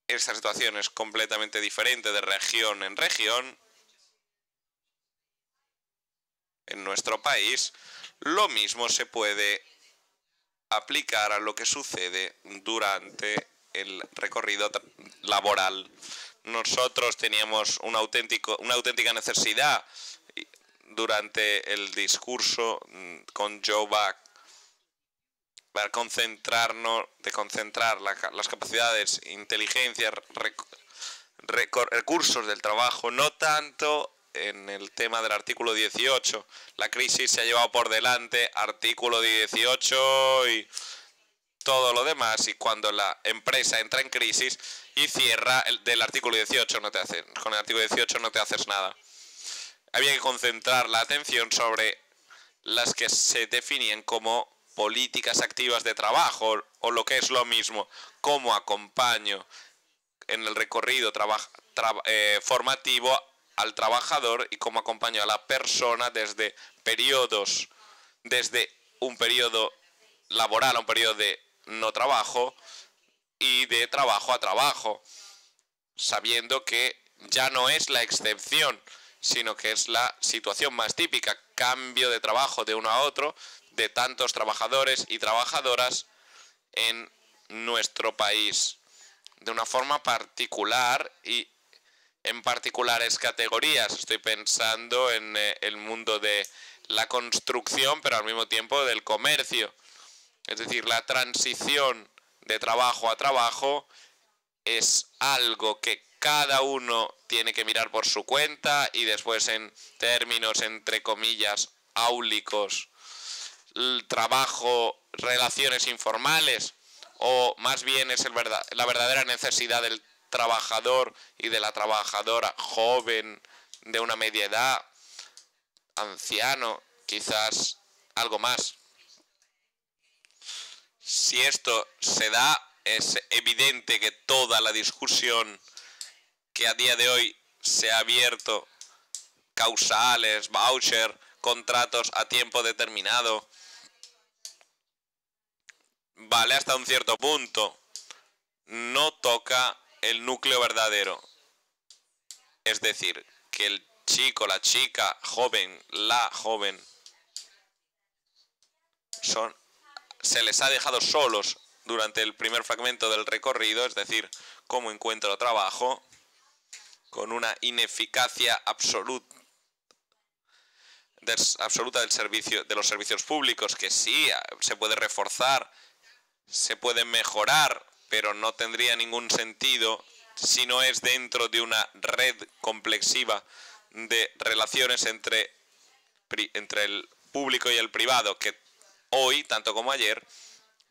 esta situación es completamente diferente de región en región, en nuestro país, lo mismo se puede aplicar a lo que sucede durante el recorrido laboral. Nosotros teníamos una auténtica necesidad durante el discurso con Joe Buck para concentrar las capacidades, inteligencias, recursos del trabajo, no tanto en el tema del artículo 18. La crisis se ha llevado por delante artículo 18 y todo lo demás, y cuando la empresa entra en crisis y cierra del artículo 18, con el artículo 18 no te haces nada. Había que concentrar la atención sobre las que se definían como políticas activas de trabajo, o lo que es lo mismo, cómo acompaño en el recorrido formativo al trabajador y cómo acompaño a la persona desde un periodo laboral a un periodo de no trabajo y de trabajo a trabajo, sabiendo que ya no es la excepción, sino que es la situación más típica, cambio de trabajo de uno a otro de tantos trabajadores y trabajadoras en nuestro país, de una forma particular y en particulares categorías. Estoy pensando en el mundo de la construcción, pero al mismo tiempo del comercio. Es decir, la transición de trabajo a trabajo es algo que cada uno tiene que mirar por su cuenta, y después en términos entre comillas áulicos, el trabajo, relaciones informales, o más bien es la verdadera necesidad del trabajador y de la trabajadora, joven, de una media edad, anciano, quizás algo más. Si esto se da, es evidente que toda la discusión que a día de hoy se ha abierto, causales, voucher, contratos a tiempo determinado, vale hasta un cierto punto, no toca el núcleo verdadero. Es decir, que el chico, la chica, la joven, se les ha dejado solos durante el primer fragmento del recorrido, es decir, cómo encuentro trabajo, con una ineficacia absoluta del servicio, de los servicios públicos, que sí se puede reforzar, se puede mejorar, pero no tendría ningún sentido si no es dentro de una red complexiva de relaciones entre el público y el privado, que hoy, tanto como ayer,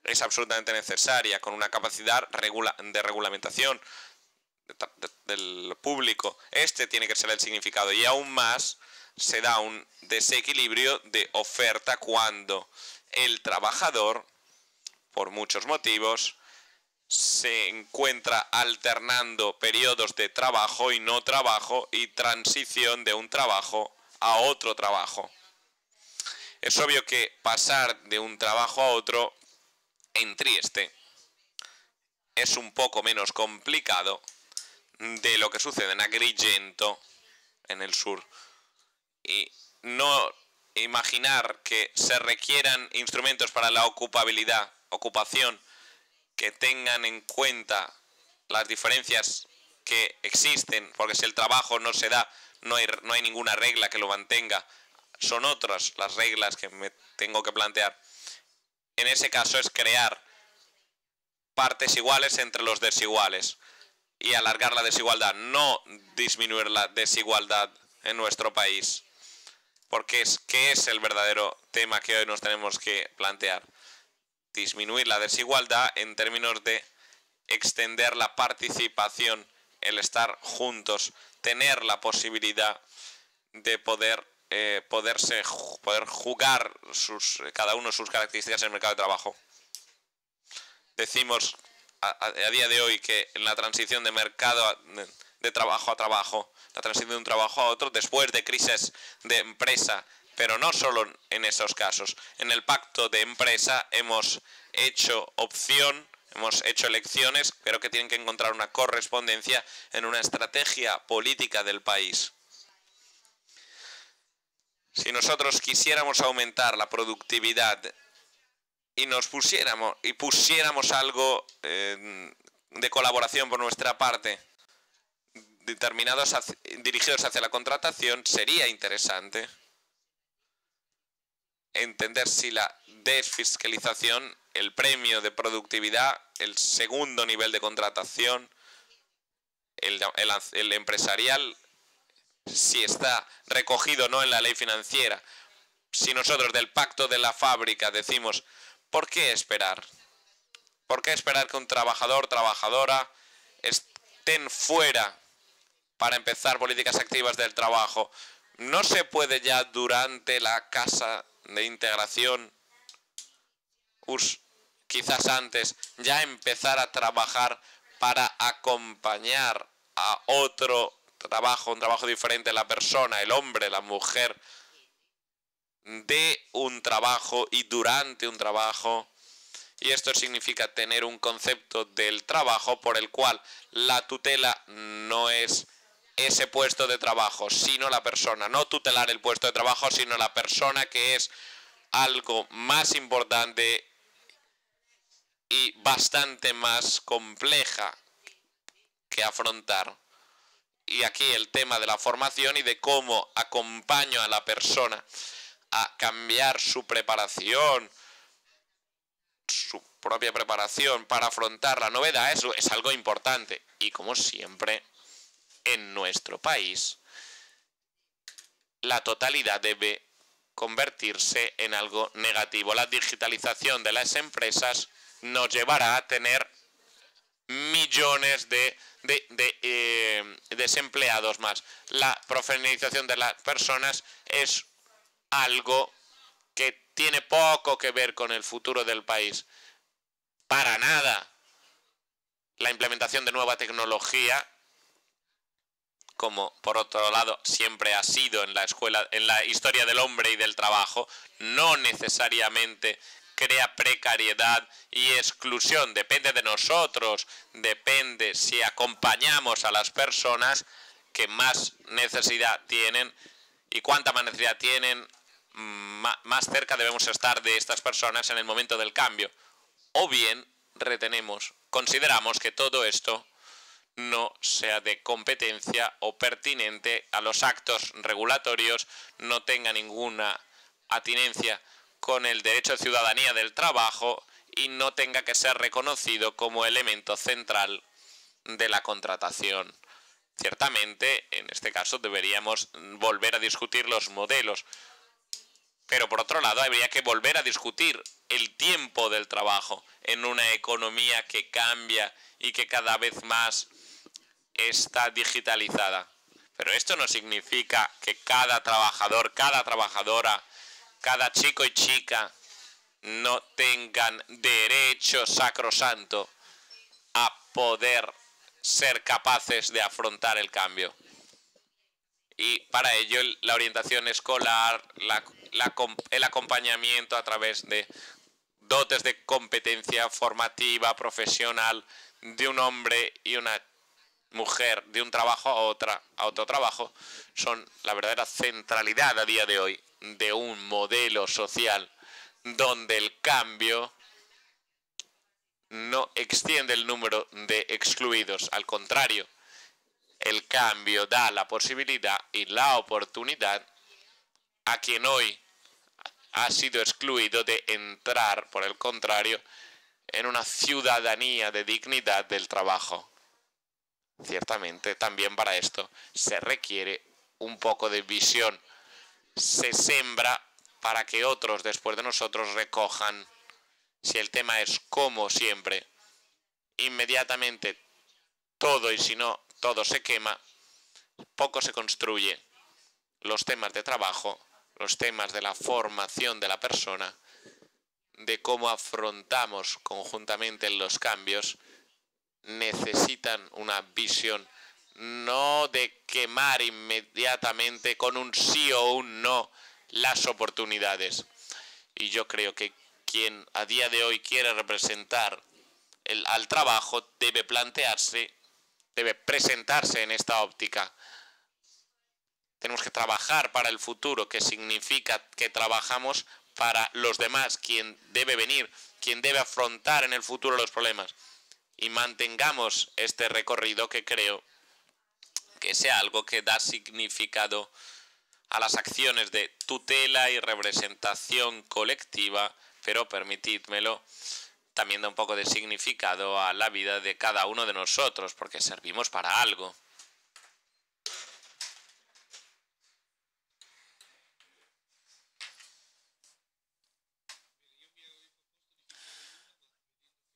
es absolutamente necesaria, con una capacidad de regulamentación del público. Este tiene que ser el significado, y aún más se da un desequilibrio de oferta cuando el trabajador, por muchos motivos, se encuentra alternando periodos de trabajo y no trabajo y transición de un trabajo a otro trabajo. Es obvio que pasar de un trabajo a otro en Trieste es un poco menos complicado de lo que sucede en Agrigento, en el sur. Y no imaginar que se requieran instrumentos para la ocupación, que tengan en cuenta las diferencias que existen, porque si el trabajo no se da, no hay ninguna regla que lo mantenga. Son otras las reglas que me tengo que plantear. En ese caso es crear partes iguales entre los desiguales y alargar la desigualdad, no disminuir la desigualdad en nuestro país. Porque ¿qué es el verdadero tema que hoy nos tenemos que plantear? disminuir la desigualdad en términos de extender la participación, el estar juntos, tener la posibilidad de poder jugar cada uno sus características en el mercado de trabajo. Decimos a día de hoy que en la transición de mercado de trabajo a trabajo, la transición de un trabajo a otro, después de crisis de empresa, pero no solo en esos casos. En el pacto de empresa hemos hecho opción, hemos hecho elecciones, pero que tienen que encontrar una correspondencia en una estrategia política del país. Si nosotros quisiéramos aumentar la productividad y pusiéramos algo de colaboración por nuestra parte, dirigidos hacia la contratación, sería interesante entender si la desfiscalización, el premio de productividad, el segundo nivel de contratación, el empresarial, si está recogido o no en la ley financiera. Si nosotros del pacto de la fábrica decimos, ¿por qué esperar? ¿Por qué esperar que un trabajador o trabajadora estén fuera para empezar políticas activas del trabajo? ¿No se puede ya durante la casa de integración, quizás antes, ya empezar a trabajar para acompañar a otro trabajo, un trabajo diferente, la persona, el hombre, la mujer, de un trabajo y durante un trabajo? Y esto significa tener un concepto del trabajo por el cual la tutela no es ese puesto de trabajo, sino la persona. No tutelar el puesto de trabajo, sino la persona, que es algo más importante y bastante más compleja que afrontar. Y aquí el tema de la formación y de cómo acompaño a la persona a cambiar su preparación, su propia preparación para afrontar la novedad, eso es algo importante. Y como siempre, en nuestro país, la totalidad debe convertirse en algo negativo. La digitalización de las empresas nos llevará a tener millones de desempleados más. La profesionalización de las personas es algo que tiene poco que ver con el futuro del país. Para nada. La implementación de nueva tecnología, como por otro lado siempre ha sido en la historia del hombre y del trabajo, no necesariamente crea precariedad y exclusión. Depende de nosotros, depende si acompañamos a las personas que más necesidad tienen, y cuánta más necesidad tienen, más cerca debemos estar de estas personas en el momento del cambio. O bien consideramos que todo esto no sea de competencia o pertinente a los actos regulatorios, no tenga ninguna atinencia con el derecho de ciudadanía del trabajo y no tenga que ser reconocido como elemento central de la contratación. Ciertamente, en este caso, deberíamos volver a discutir los modelos, pero por otro lado, habría que volver a discutir el tiempo del trabajo en una economía que cambia y que cada vez más está digitalizada. Pero esto no significa que cada trabajador, cada trabajadora, cada chico y chica no tengan derecho sacrosanto a poder ser capaces de afrontar el cambio. Y para ello la orientación escolar, el acompañamiento a través de dotes de competencia formativa, profesional, de un hombre y una mujer, de un trabajo a otro trabajo, son la verdadera centralidad a día de hoy de un modelo social donde el cambio no extiende el número de excluidos. Al contrario, el cambio da la posibilidad y la oportunidad a quien hoy ha sido excluido de entrar, por el contrario, en una ciudadanía de dignidad del trabajo. Ciertamente, también para esto se requiere un poco de visión. Se sembra para que otros después de nosotros recojan si el tema es como siempre, inmediatamente todo y si no, todo se quema, poco se construye. Los temas de trabajo, los temas de la formación de la persona, de cómo afrontamos conjuntamente los cambios, necesitan una visión no de quemar inmediatamente con un sí o un no las oportunidades. Y yo creo que quien a día de hoy quiere representar al trabajo debe plantearse, debe presentarse en esta óptica. Tenemos que trabajar para el futuro, que significa que trabajamos para los demás, quien debe venir, quien debe afrontar en el futuro los problemas. Y mantengamos este recorrido, que creo que sea algo que da significado a las acciones de tutela y representación colectiva, pero permitidmelo, también da un poco de significado a la vida de cada uno de nosotros, porque servimos para algo.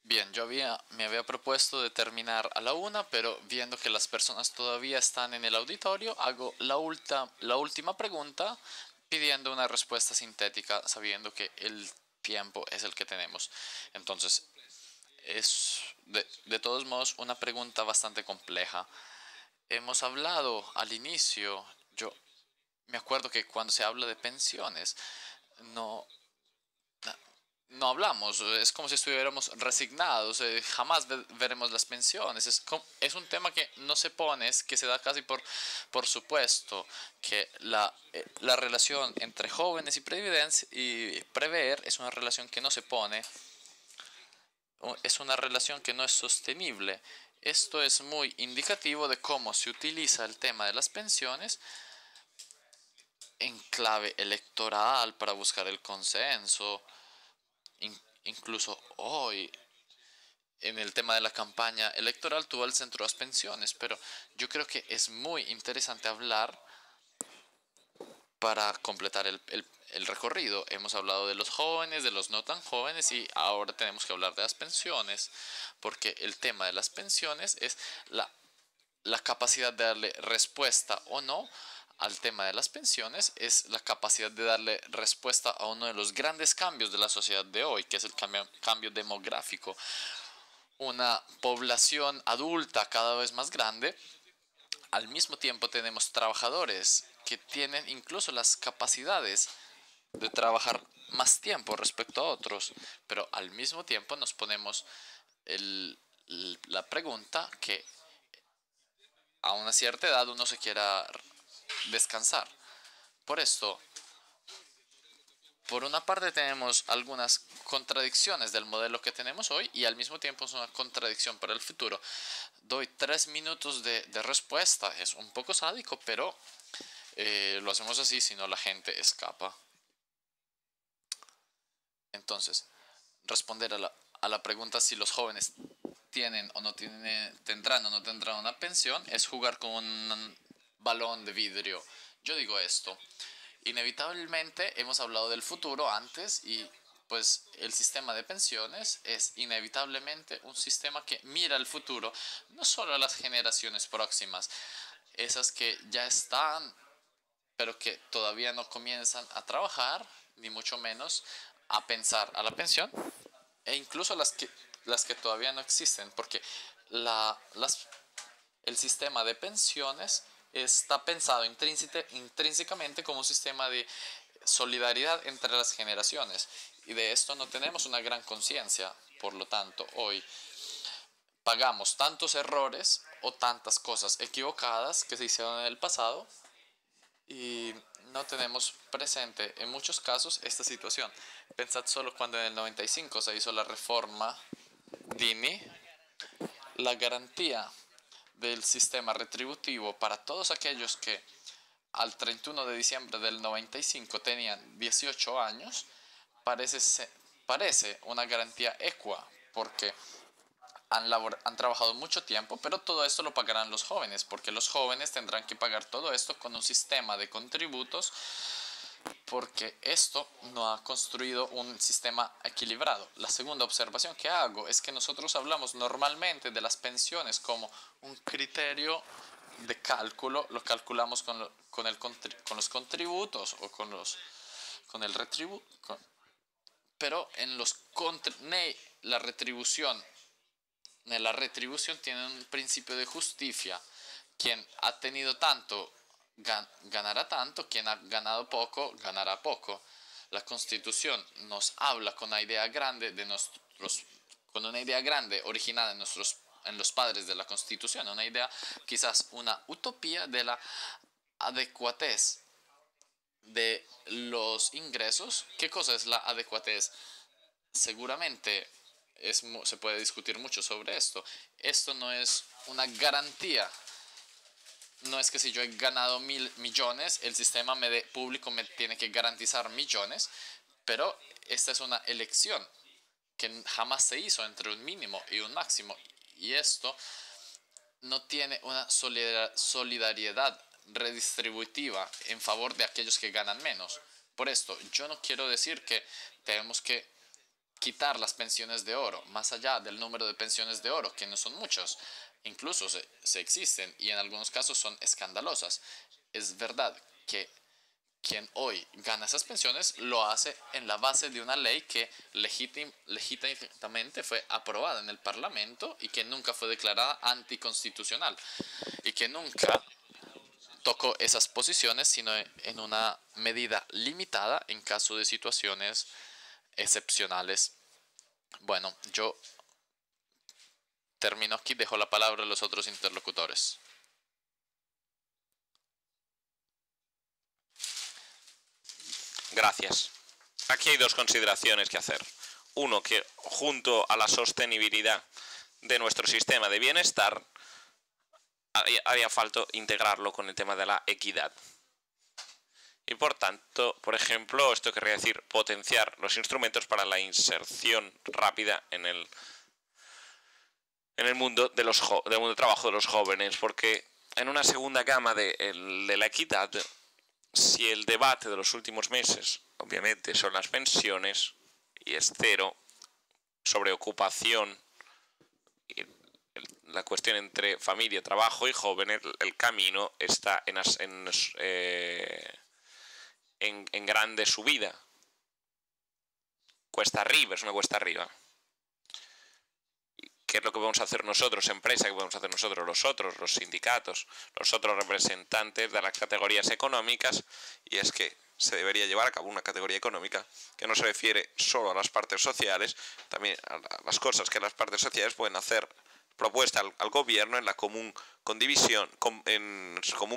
Bien, me había propuesto de terminar a la 1, pero viendo que las personas todavía están en el auditorio, hago la última pregunta pidiendo una respuesta sintética, sabiendo que el tiempo es el que tenemos. Entonces, es de todos modos una pregunta bastante compleja. Hemos hablado al inicio, yo me acuerdo que cuando se habla de pensiones, no, no hablamos, es como si estuviéramos resignados, jamás veremos las pensiones, es un tema que no se pone, es que se da casi por supuesto, que la relación entre jóvenes y prever es una relación que no se pone, es una relación que no es sostenible. Esto es muy indicativo de cómo se utiliza el tema de las pensiones en clave electoral para buscar el consenso. Incluso hoy, en el tema de la campaña electoral, tuvo al centro las pensiones, pero yo creo que es muy interesante hablar para completar el recorrido. Hemos hablado de los jóvenes, de los no tan jóvenes, y ahora tenemos que hablar de las pensiones, porque el tema de las pensiones es la capacidad de darle respuesta o no al tema de las pensiones, es la capacidad de darle respuesta a uno de los grandes cambios de la sociedad de hoy, que es el cambio demográfico. Una población adulta cada vez más grande. Al mismo tiempo tenemos trabajadores que tienen incluso las capacidades de trabajar más tiempo respecto a otros, pero al mismo tiempo nos ponemos la pregunta que a una cierta edad uno se quiera descansar. Por esto, por una parte tenemos algunas contradicciones del modelo que tenemos hoy y al mismo tiempo es una contradicción para el futuro. Doy 3 minutos de respuesta, es un poco sádico, pero lo hacemos así, si no la gente escapa. Entonces, responder a la pregunta si los jóvenes tienen o no tendrán o no tendrán una pensión es jugar con un balón de vidrio. Yo digo esto, inevitablemente hemos hablado del futuro antes y pues el sistema de pensiones es inevitablemente un sistema que mira al futuro, no solo a las generaciones próximas, esas que ya están pero que todavía no comienzan a trabajar, ni mucho menos a pensar a la pensión, e incluso las que todavía no existen, porque el sistema de pensiones está pensado intrínsecamente como un sistema de solidaridad entre las generaciones, y de esto no tenemos una gran conciencia. Por lo tanto, hoy pagamos tantos errores o tantas cosas equivocadas que se hicieron en el pasado y no tenemos presente en muchos casos esta situación. Pensad solo cuando en el 95 se hizo la reforma Dini, la garantía del sistema retributivo para todos aquellos que al 31 de diciembre del 95 tenían 18 años, parece una garantía ecua, porque han trabajado mucho tiempo, pero todo esto lo pagarán los jóvenes, porque los jóvenes tendrán que pagar todo esto con un sistema de contributos porque esto no ha construido un sistema equilibrado. La segunda observación que hago es que nosotros hablamos normalmente de las pensiones como un criterio de cálculo, lo calculamos con los contributos o con el retributo, pero la retribución tiene un principio de justicia. Quien ha tenido tanto ganará tanto, quien ha ganado poco ganará poco. La Constitución nos habla con una idea grande originada en los padres de la Constitución, una idea, quizás una utopía de la adecuatez de los ingresos. ¿Qué cosa es la adecuatez? Seguramente se puede discutir mucho sobre esto. Esto no es una garantía. No es que si yo he ganado 1.000 millones, el sistema público me tiene que garantizar millones, pero esta es una elección que jamás se hizo entre un mínimo y un máximo. Y esto no tiene una solidaridad redistributiva en favor de aquellos que ganan menos. Por esto, yo no quiero decir que tenemos que quitar las pensiones de oro, más allá del número de pensiones de oro, que no son muchos. Incluso se existen y en algunos casos son escandalosas. Es verdad que quien hoy gana esas pensiones lo hace en la base de una ley que legítimamente fue aprobada en el Parlamento y que nunca fue declarada anticonstitucional y que nunca tocó esas posiciones sino en una medida limitada en caso de situaciones excepcionales. Bueno, yo termino aquí, dejo la palabra a los otros interlocutores. Gracias. Aquí hay dos consideraciones que hacer. Uno, que junto a la sostenibilidad de nuestro sistema de bienestar, haría falta integrarlo con el tema de la equidad. Y por tanto, por ejemplo, esto querría decir potenciar los instrumentos para la inserción rápida en el mundo del mundo de trabajo de los jóvenes, porque en una segunda gama de la equidad, si el debate de los últimos meses, obviamente, son las pensiones, y es cero sobre ocupación, y la cuestión entre familia, trabajo y jóvenes, el camino está en grande subida. Cuesta arriba, es una cuesta arriba. ¿Qué es lo que vamos a hacer nosotros, empresa? ¿Qué podemos hacer nosotros, los sindicatos, los otros representantes de las categorías económicas? Y es que se debería llevar a cabo una categoría económica que no se refiere solo a las partes sociales, también a las cosas que las partes sociales pueden hacer propuesta al gobierno en la común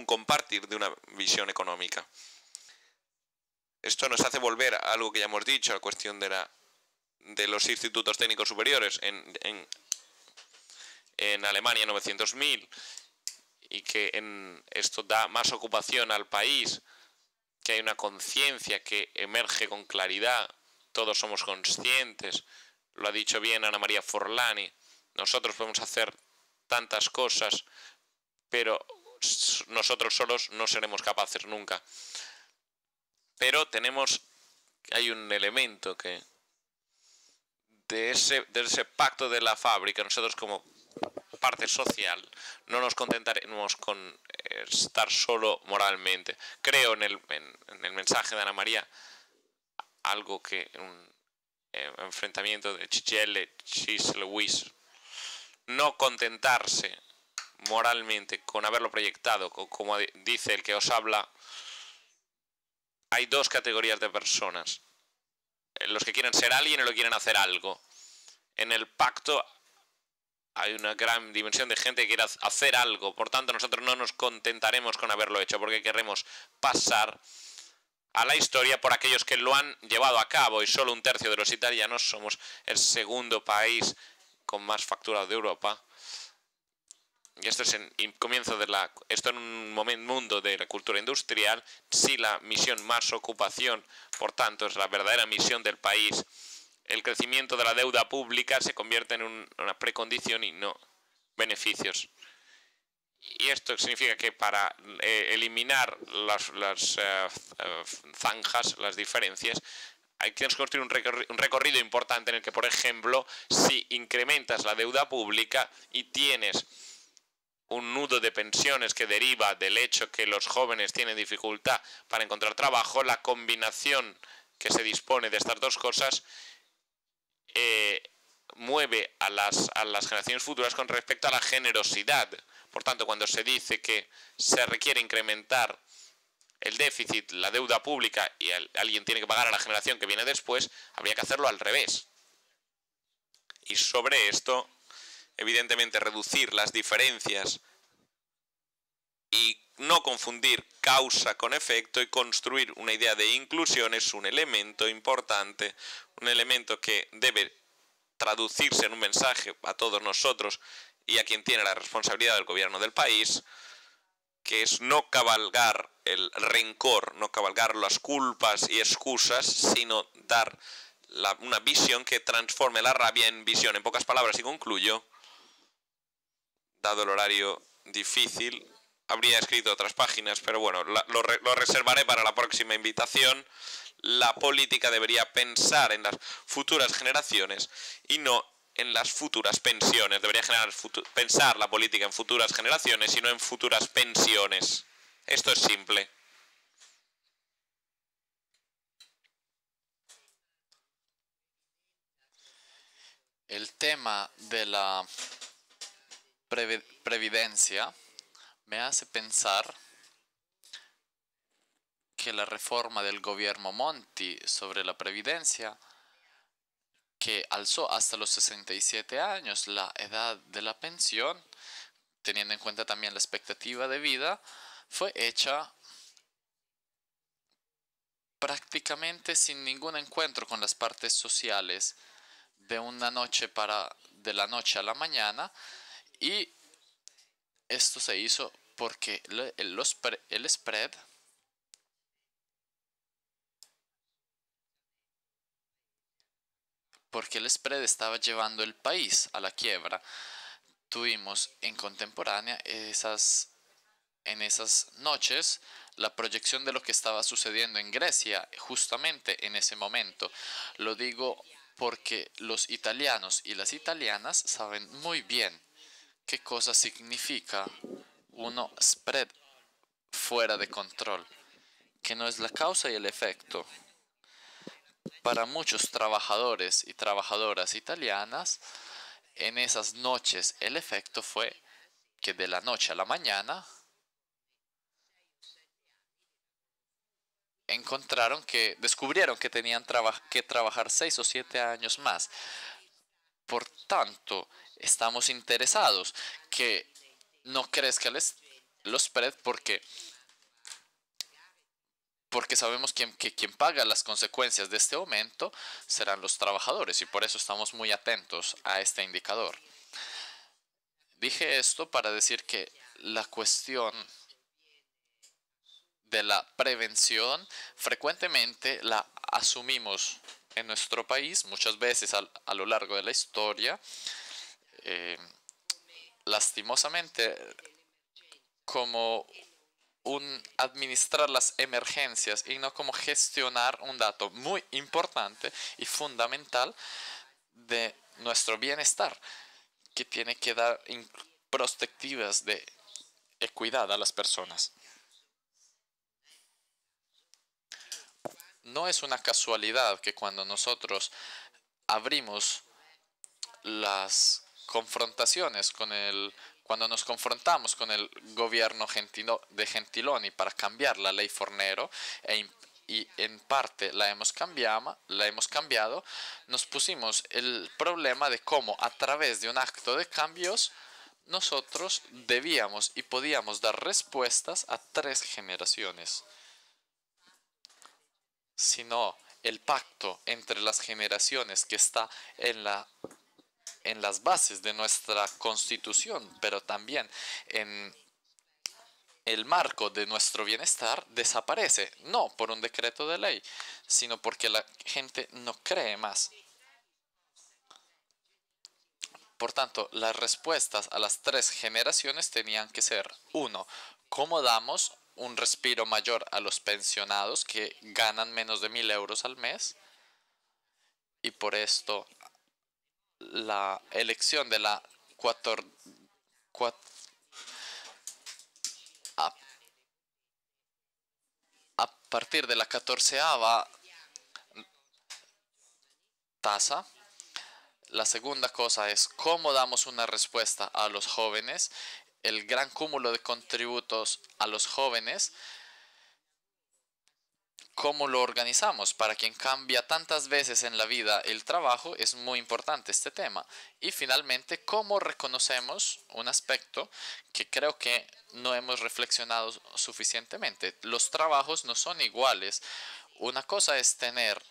compartir de una visión económica. Esto nos hace volver a algo que ya hemos dicho, a la cuestión de los institutos técnicos superiores en Alemania 900.000, y que esto da más ocupación al país, que hay una conciencia que emerge con claridad, todos somos conscientes, lo ha dicho bien Ana María Forlani, nosotros podemos hacer tantas cosas, pero nosotros solos no seremos capaces nunca. Pero hay un elemento que de ese pacto de la fábrica, nosotros como parte social no nos contentaremos con estar solo moralmente. Creo en el mensaje de Ana María algo que un enfrentamiento de Chis-Lewis, no contentarse moralmente con haberlo proyectado, como dice el que os habla. Hay dos categorías de personas, los que quieren ser alguien y los que quieren hacer algo. En el pacto hay una gran dimensión de gente que quiere hacer algo, por tanto nosotros no nos contentaremos con haberlo hecho, porque queremos pasar a la historia por aquellos que lo han llevado a cabo, y solo 1/3 de los italianos, somos el segundo país con más factura de Europa. Y esto es el comienzo esto en un mundo de la cultura industrial, sí, la misión más ocupación, por tanto es la verdadera misión del país. El crecimiento de la deuda pública se convierte en una precondición y no beneficios. y esto significa que para eliminar las zanjas, las diferencias, hay que construir un recorrido importante en el que, por ejemplo, si incrementas la deuda pública y tienes un nudo de pensiones que deriva del hecho que los jóvenes tienen dificultad para encontrar trabajo, la combinación que se dispone de estas dos cosas mueve a las generaciones futuras con respecto a la generosidad. Por tanto, cuando se dice que se requiere incrementar el déficit, la deuda pública y alguien tiene que pagar a la generación que viene después, habría que hacerlo al revés. Y sobre esto, evidentemente, reducir las diferencias y no confundir causa con efecto y construir una idea de inclusión es un elemento importante, un elemento que debe traducirse en un mensaje a todos nosotros y a quien tiene la responsabilidad del gobierno del país, que es no cabalgar el rencor, no cabalgar las culpas y excusas, sino dar una visión que transforme la rabia en visión. En pocas palabras, y concluyo, dado el horario difícil, habría escrito otras páginas, pero bueno, lo reservaré para la próxima invitación. La política debería pensar en las futuras generaciones y no en las futuras pensiones. Debería pensar la política en futuras generaciones y no en futuras pensiones. Esto es simple. El tema de la previdencia me hace pensar que la reforma del gobierno Monti sobre la previdencia, que alzó hasta los 67 años la edad de la pensión, teniendo en cuenta también la expectativa de vida, fue hecha prácticamente sin ningún encuentro con las partes sociales, de de la noche a la mañana, y esto se hizo porque el spread estaba llevando el país a la quiebra. Tuvimos en contemporánea en esas noches la proyección de lo que estaba sucediendo en Grecia justamente en ese momento. Lo digo porque los italianos y las italianas saben muy bien qué cosa significa un spread fuera de control, que no es la causa y el efecto. Para muchos trabajadores y trabajadoras italianas, en esas noches el efecto fue que de la noche a la mañana descubrieron que tenían que trabajar 6 o 7 años más. Por tanto, estamos interesados que no crezca los spread porque sabemos que quien paga las consecuencias de este aumento serán los trabajadores, y por eso estamos muy atentos a este indicador. Dije esto para decir que la cuestión de la prevención frecuentemente la asumimos en nuestro país, muchas veces a lo largo de la historia, lastimosamente, como administrar las emergencias y no como gestionar un dato muy importante y fundamental de nuestro bienestar, que tiene que dar perspectivas de equidad a las personas. No es una casualidad que cuando nosotros abrimos las confrontaciones cuando nos confrontamos con el gobierno de Gentiloni para cambiar la ley Fornero, y en parte la hemos cambiado, nos pusimos el problema de cómo a través de un acto de cambios nosotros debíamos y podíamos dar respuestas a 3 generaciones. Sino el pacto entre las generaciones que está en las bases de nuestra Constitución, pero también en el marco de nuestro bienestar, desaparece, no por un decreto de ley, sino porque la gente no cree más. Por tanto, las respuestas a las 3 generaciones tenían que ser: 1, ¿cómo damos un respiro mayor a los pensionados que ganan menos de 1.000 euros al mes? Y por esto la elección de la a, a partir de la 14ª tasa. La segunda cosa es cómo damos una respuesta a los jóvenes, el gran cúmulo de contributos a los jóvenes, cómo lo organizamos. Para quien cambia tantas veces en la vida el trabajo, es muy importante este tema. Y finalmente, cómo reconocemos un aspecto que creo que no hemos reflexionado suficientemente. Los trabajos no son iguales. Una cosa es tener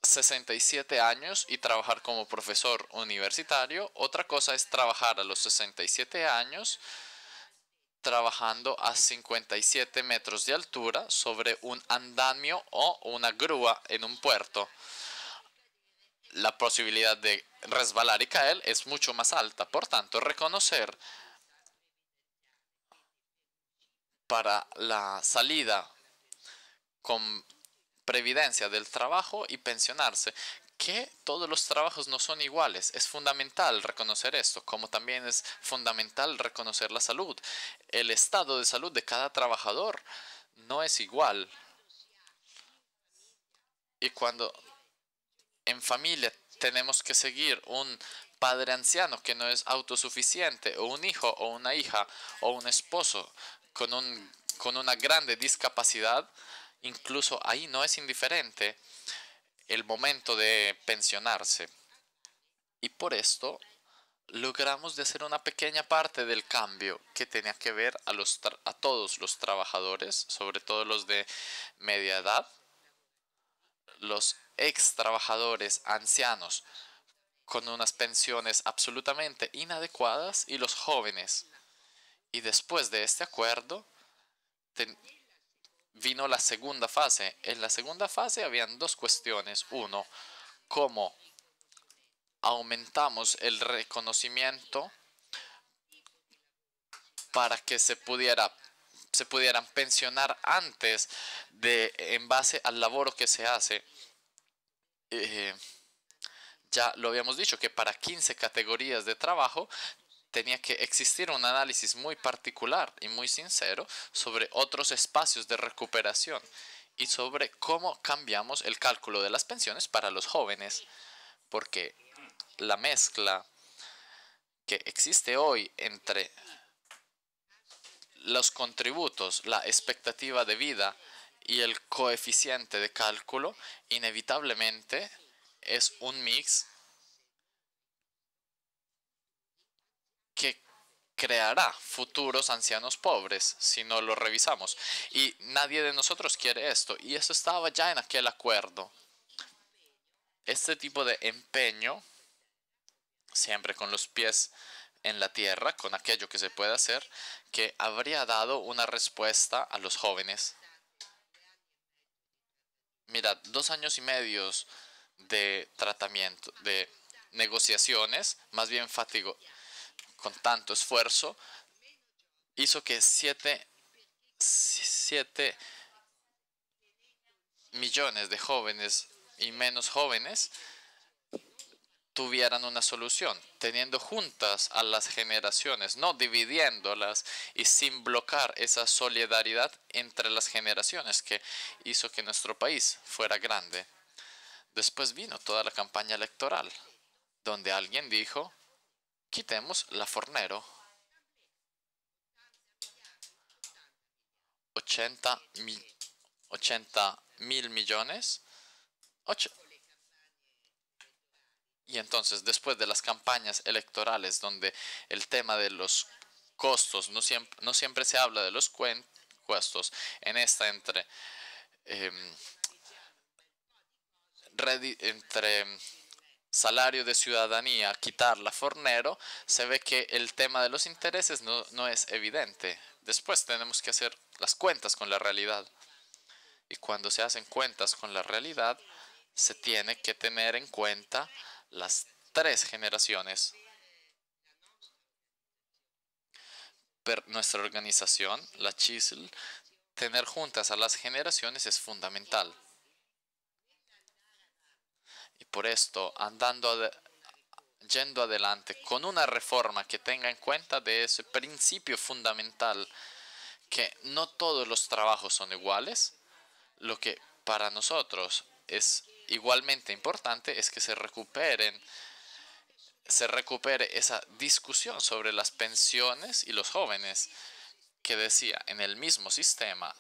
67 años y trabajar como profesor universitario. Otra cosa es trabajar a los 67 años trabajando a 57 metros de altura sobre un andamio o una grúa en un puerto. La posibilidad de resbalar y caer es mucho más alta. Por tanto, reconocer para la salida con previdencia del trabajo y pensionarse, que todos los trabajos no son iguales. Es fundamental reconocer esto, como también es fundamental reconocer la salud. El estado de salud de cada trabajador no es igual. Y cuando en familia tenemos que seguir un padre anciano que no es autosuficiente, o un hijo o una hija, o un esposo con una grande discapacidad, incluso ahí no es indiferente el momento de pensionarse. Y por esto logramos de hacer una pequeña parte del cambio que tenía que ver a todos los trabajadores, sobre todo los de media edad, los ex trabajadores ancianos con unas pensiones absolutamente inadecuadas y los jóvenes. Y después de este acuerdo vino la segunda fase. En la segunda fase habían 2 cuestiones. Uno, cómo aumentamos el reconocimiento para que se pudieran pensionar antes en base al laboro que se hace. Ya lo habíamos dicho que para 15 categorías de trabajo tenía que existir un análisis muy particular y muy sincero sobre otros espacios de recuperación y sobre cómo cambiamos el cálculo de las pensiones para los jóvenes, porque la mezcla que existe hoy entre los contributos, la expectativa de vida y el coeficiente de cálculo, inevitablemente es un mix que creará futuros ancianos pobres si no lo revisamos. Y nadie de nosotros quiere esto. Y eso estaba ya en aquel acuerdo. Este tipo de empeño, siempre con los pies en la tierra, con aquello que se puede hacer, que habría dado una respuesta a los jóvenes. Mirad, 2 años y medio de tratamiento, de negociaciones, más bien fatigo, con tanto esfuerzo, hizo que 7 millones de jóvenes y menos jóvenes tuvieran una solución, teniendo juntas a las generaciones, no dividiéndolas y sin bloquear esa solidaridad entre las generaciones que hizo que nuestro país fuera grande. Después vino toda la campaña electoral, donde alguien dijo: quitemos la Fornero. 80.000 millones. Y entonces, después de las campañas electorales, donde el tema de los costos, no siempre se habla de los costos, en esta entre salario de ciudadanía, quitar la Fornero, se ve que el tema de los intereses no es evidente. Después tenemos que hacer las cuentas con la realidad. Y cuando se hacen cuentas con la realidad, se tiene que tener en cuenta las 3 generaciones. nuestra organización, la CISL, tener juntas a las generaciones es fundamental. Y por esto, yendo adelante con una reforma que tenga en cuenta de ese principio fundamental, que no todos los trabajos son iguales, lo que para nosotros es igualmente importante es que se recupere esa discusión sobre las pensiones y los jóvenes, que decía, en el mismo sistema,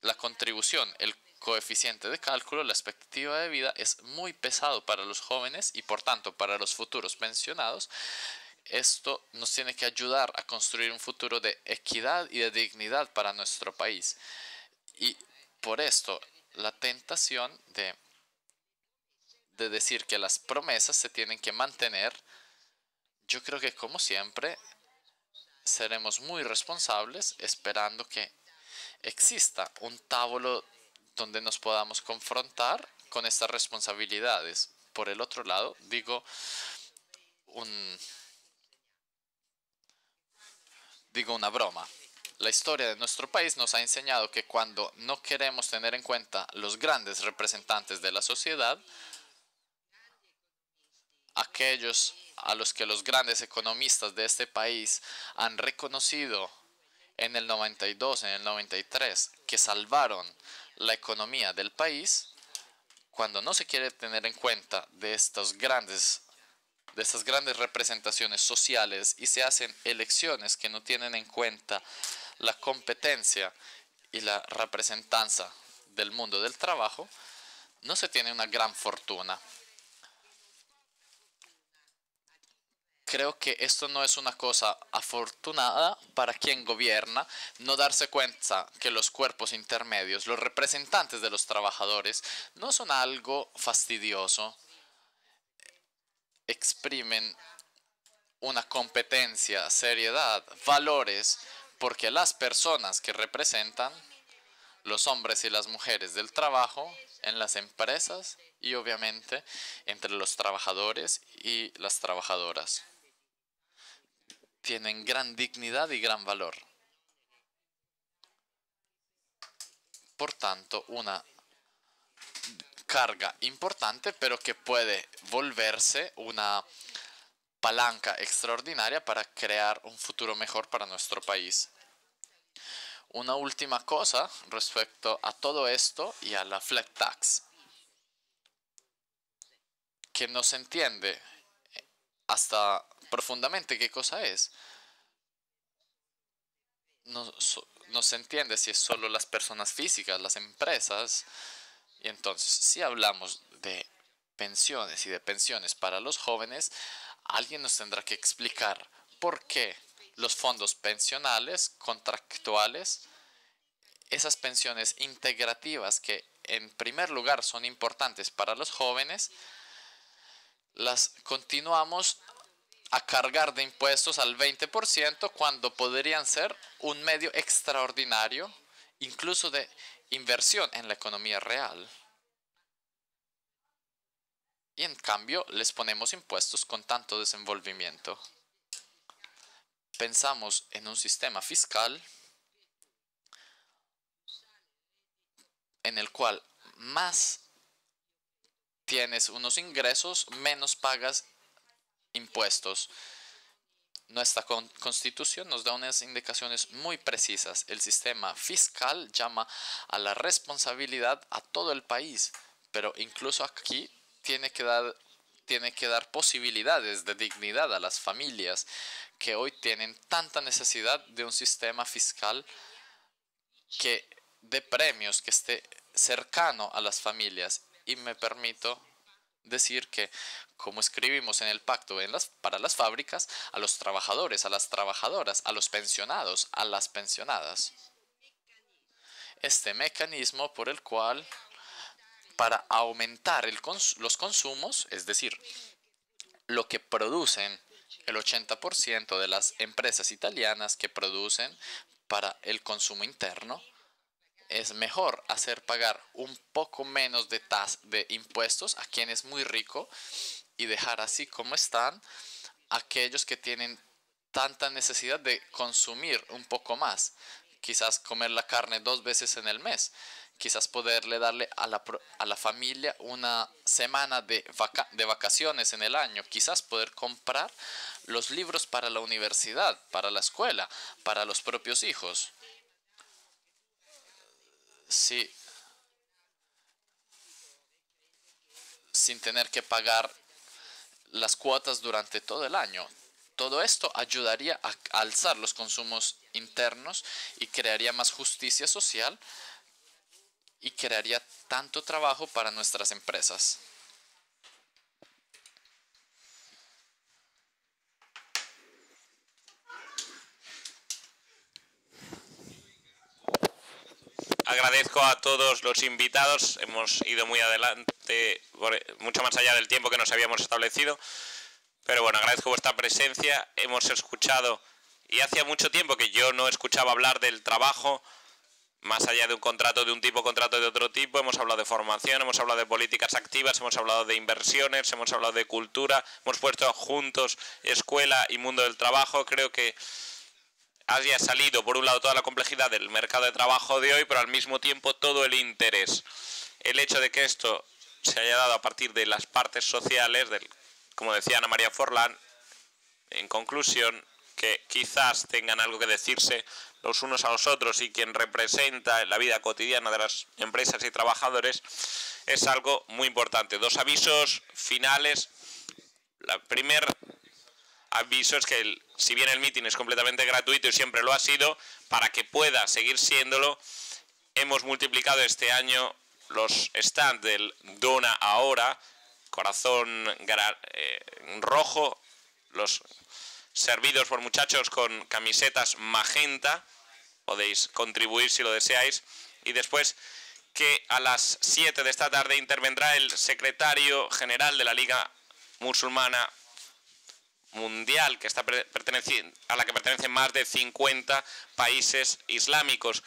la contribución, el coeficiente de cálculo, la expectativa de vida es muy pesado para los jóvenes y por tanto para los futuros pensionados. Esto nos tiene que ayudar a construir un futuro de equidad y de dignidad para nuestro país. Y por esto la tentación de decir que las promesas se tienen que mantener, yo creo que como siempre seremos muy responsables esperando que exista un tablo donde nos podamos confrontar con estas responsabilidades. Por el otro lado, digo una broma. La historia de nuestro país nos ha enseñado que cuando no queremos tener en cuenta los grandes representantes de la sociedad, aquellos a los que los grandes economistas de este país han reconocido en el 92, en el 93, que salvaron la economía del país, cuando no se quiere tener en cuenta de estas grandes representaciones sociales y se hacen elecciones que no tienen en cuenta la competencia y la representanza del mundo del trabajo, no se tiene una gran fortuna. Creo que esto no es una cosa afortunada para quien gobierna, no darse cuenta que los cuerpos intermedios, los representantes de los trabajadores, no son algo fastidioso, exprimen una competencia, seriedad, valores, porque las personas que representan, los hombres y las mujeres del trabajo, en las empresas y obviamente entre los trabajadores y las trabajadoras, tienen gran dignidad y gran valor. Por tanto, una carga importante, pero que puede volverse una palanca extraordinaria para crear un futuro mejor para nuestro país. Una última cosa respecto a todo esto y a la flat tax, que no se entiende hasta profundamente qué cosa es. No se entiende si es solo las personas físicas, las empresas. Y entonces, si hablamos de pensiones y de pensiones para los jóvenes, alguien nos tendrá que explicar por qué los fondos pensionales contractuales, esas pensiones integrativas que en primer lugar son importantes para los jóvenes, las continuamos a cargar de impuestos al 20% cuando podrían ser un medio extraordinario, incluso de inversión en la economía real. Y en cambio les ponemos impuestos con tanto desenvolvimiento. Pensamos en un sistema fiscal en el cual más tienes unos ingresos, menos pagas impuestos. Nuestra constitución nos da unas indicaciones muy precisas. El sistema fiscal llama a la responsabilidad a todo el país, pero incluso aquí tiene que dar posibilidades de dignidad a las familias que hoy tienen tanta necesidad de un sistema fiscal que dé premios, que esté cercano a las familias. Y me permito decir que, como escribimos en el pacto para las fábricas, a los trabajadores, a las trabajadoras, a los pensionados, a las pensionadas. Este mecanismo por el cual, para aumentar los consumos, es decir, lo que producen el 80% de las empresas italianas que producen para el consumo interno, es mejor hacer pagar un poco menos de impuestos a quien es muy rico y dejar así como están aquellos que tienen tanta necesidad de consumir un poco más. Quizás comer la carne 2 veces en el mes. Quizás poderle darle a la familia una semana de vacaciones en el año. Quizás poder comprar los libros para la universidad, para la escuela, para los propios hijos. Sí, sin tener que pagar las cuotas durante todo el año. Todo esto ayudaría a alzar los consumos internos y crearía más justicia social y crearía tanto trabajo para nuestras empresas. Agradezco a todos los invitados, hemos ido muy adelante, mucho más allá del tiempo que nos habíamos establecido, pero bueno, agradezco vuestra presencia, hemos escuchado, y hacía mucho tiempo que yo no escuchaba hablar del trabajo, más allá de un contrato de un tipo, contrato de otro tipo, hemos hablado de formación, hemos hablado de políticas activas, hemos hablado de inversiones, hemos hablado de cultura, hemos puesto juntos escuela y mundo del trabajo, creo que haya salido por un lado toda la complejidad del mercado de trabajo de hoy, pero al mismo tiempo todo el interés. El hecho de que esto se haya dado a partir de las partes sociales, como decía Ana María Forlán, en conclusión, que quizás tengan algo que decirse los unos a los otros y quien representa la vida cotidiana de las empresas y trabajadores, es algo muy importante. 2 avisos finales. El primer aviso es que si bien el meeting es completamente gratuito y siempre lo ha sido, para que pueda seguir siéndolo, hemos multiplicado este año los stands del Dona Ahora, corazón rojo, los servidos por muchachos con camisetas magenta, podéis contribuir si lo deseáis, y después que a las 7 de esta tarde intervendrá el secretario general de la Liga Musulmana Mundial, que a la que pertenecen más de 50 países islámicos.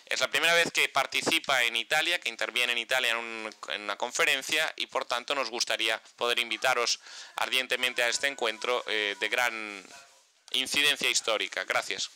Es la primera vez que participa en Italia, que interviene en Italia en una conferencia, y por tanto nos gustaría poder invitaros ardientemente a este encuentro de gran incidencia histórica. Gracias.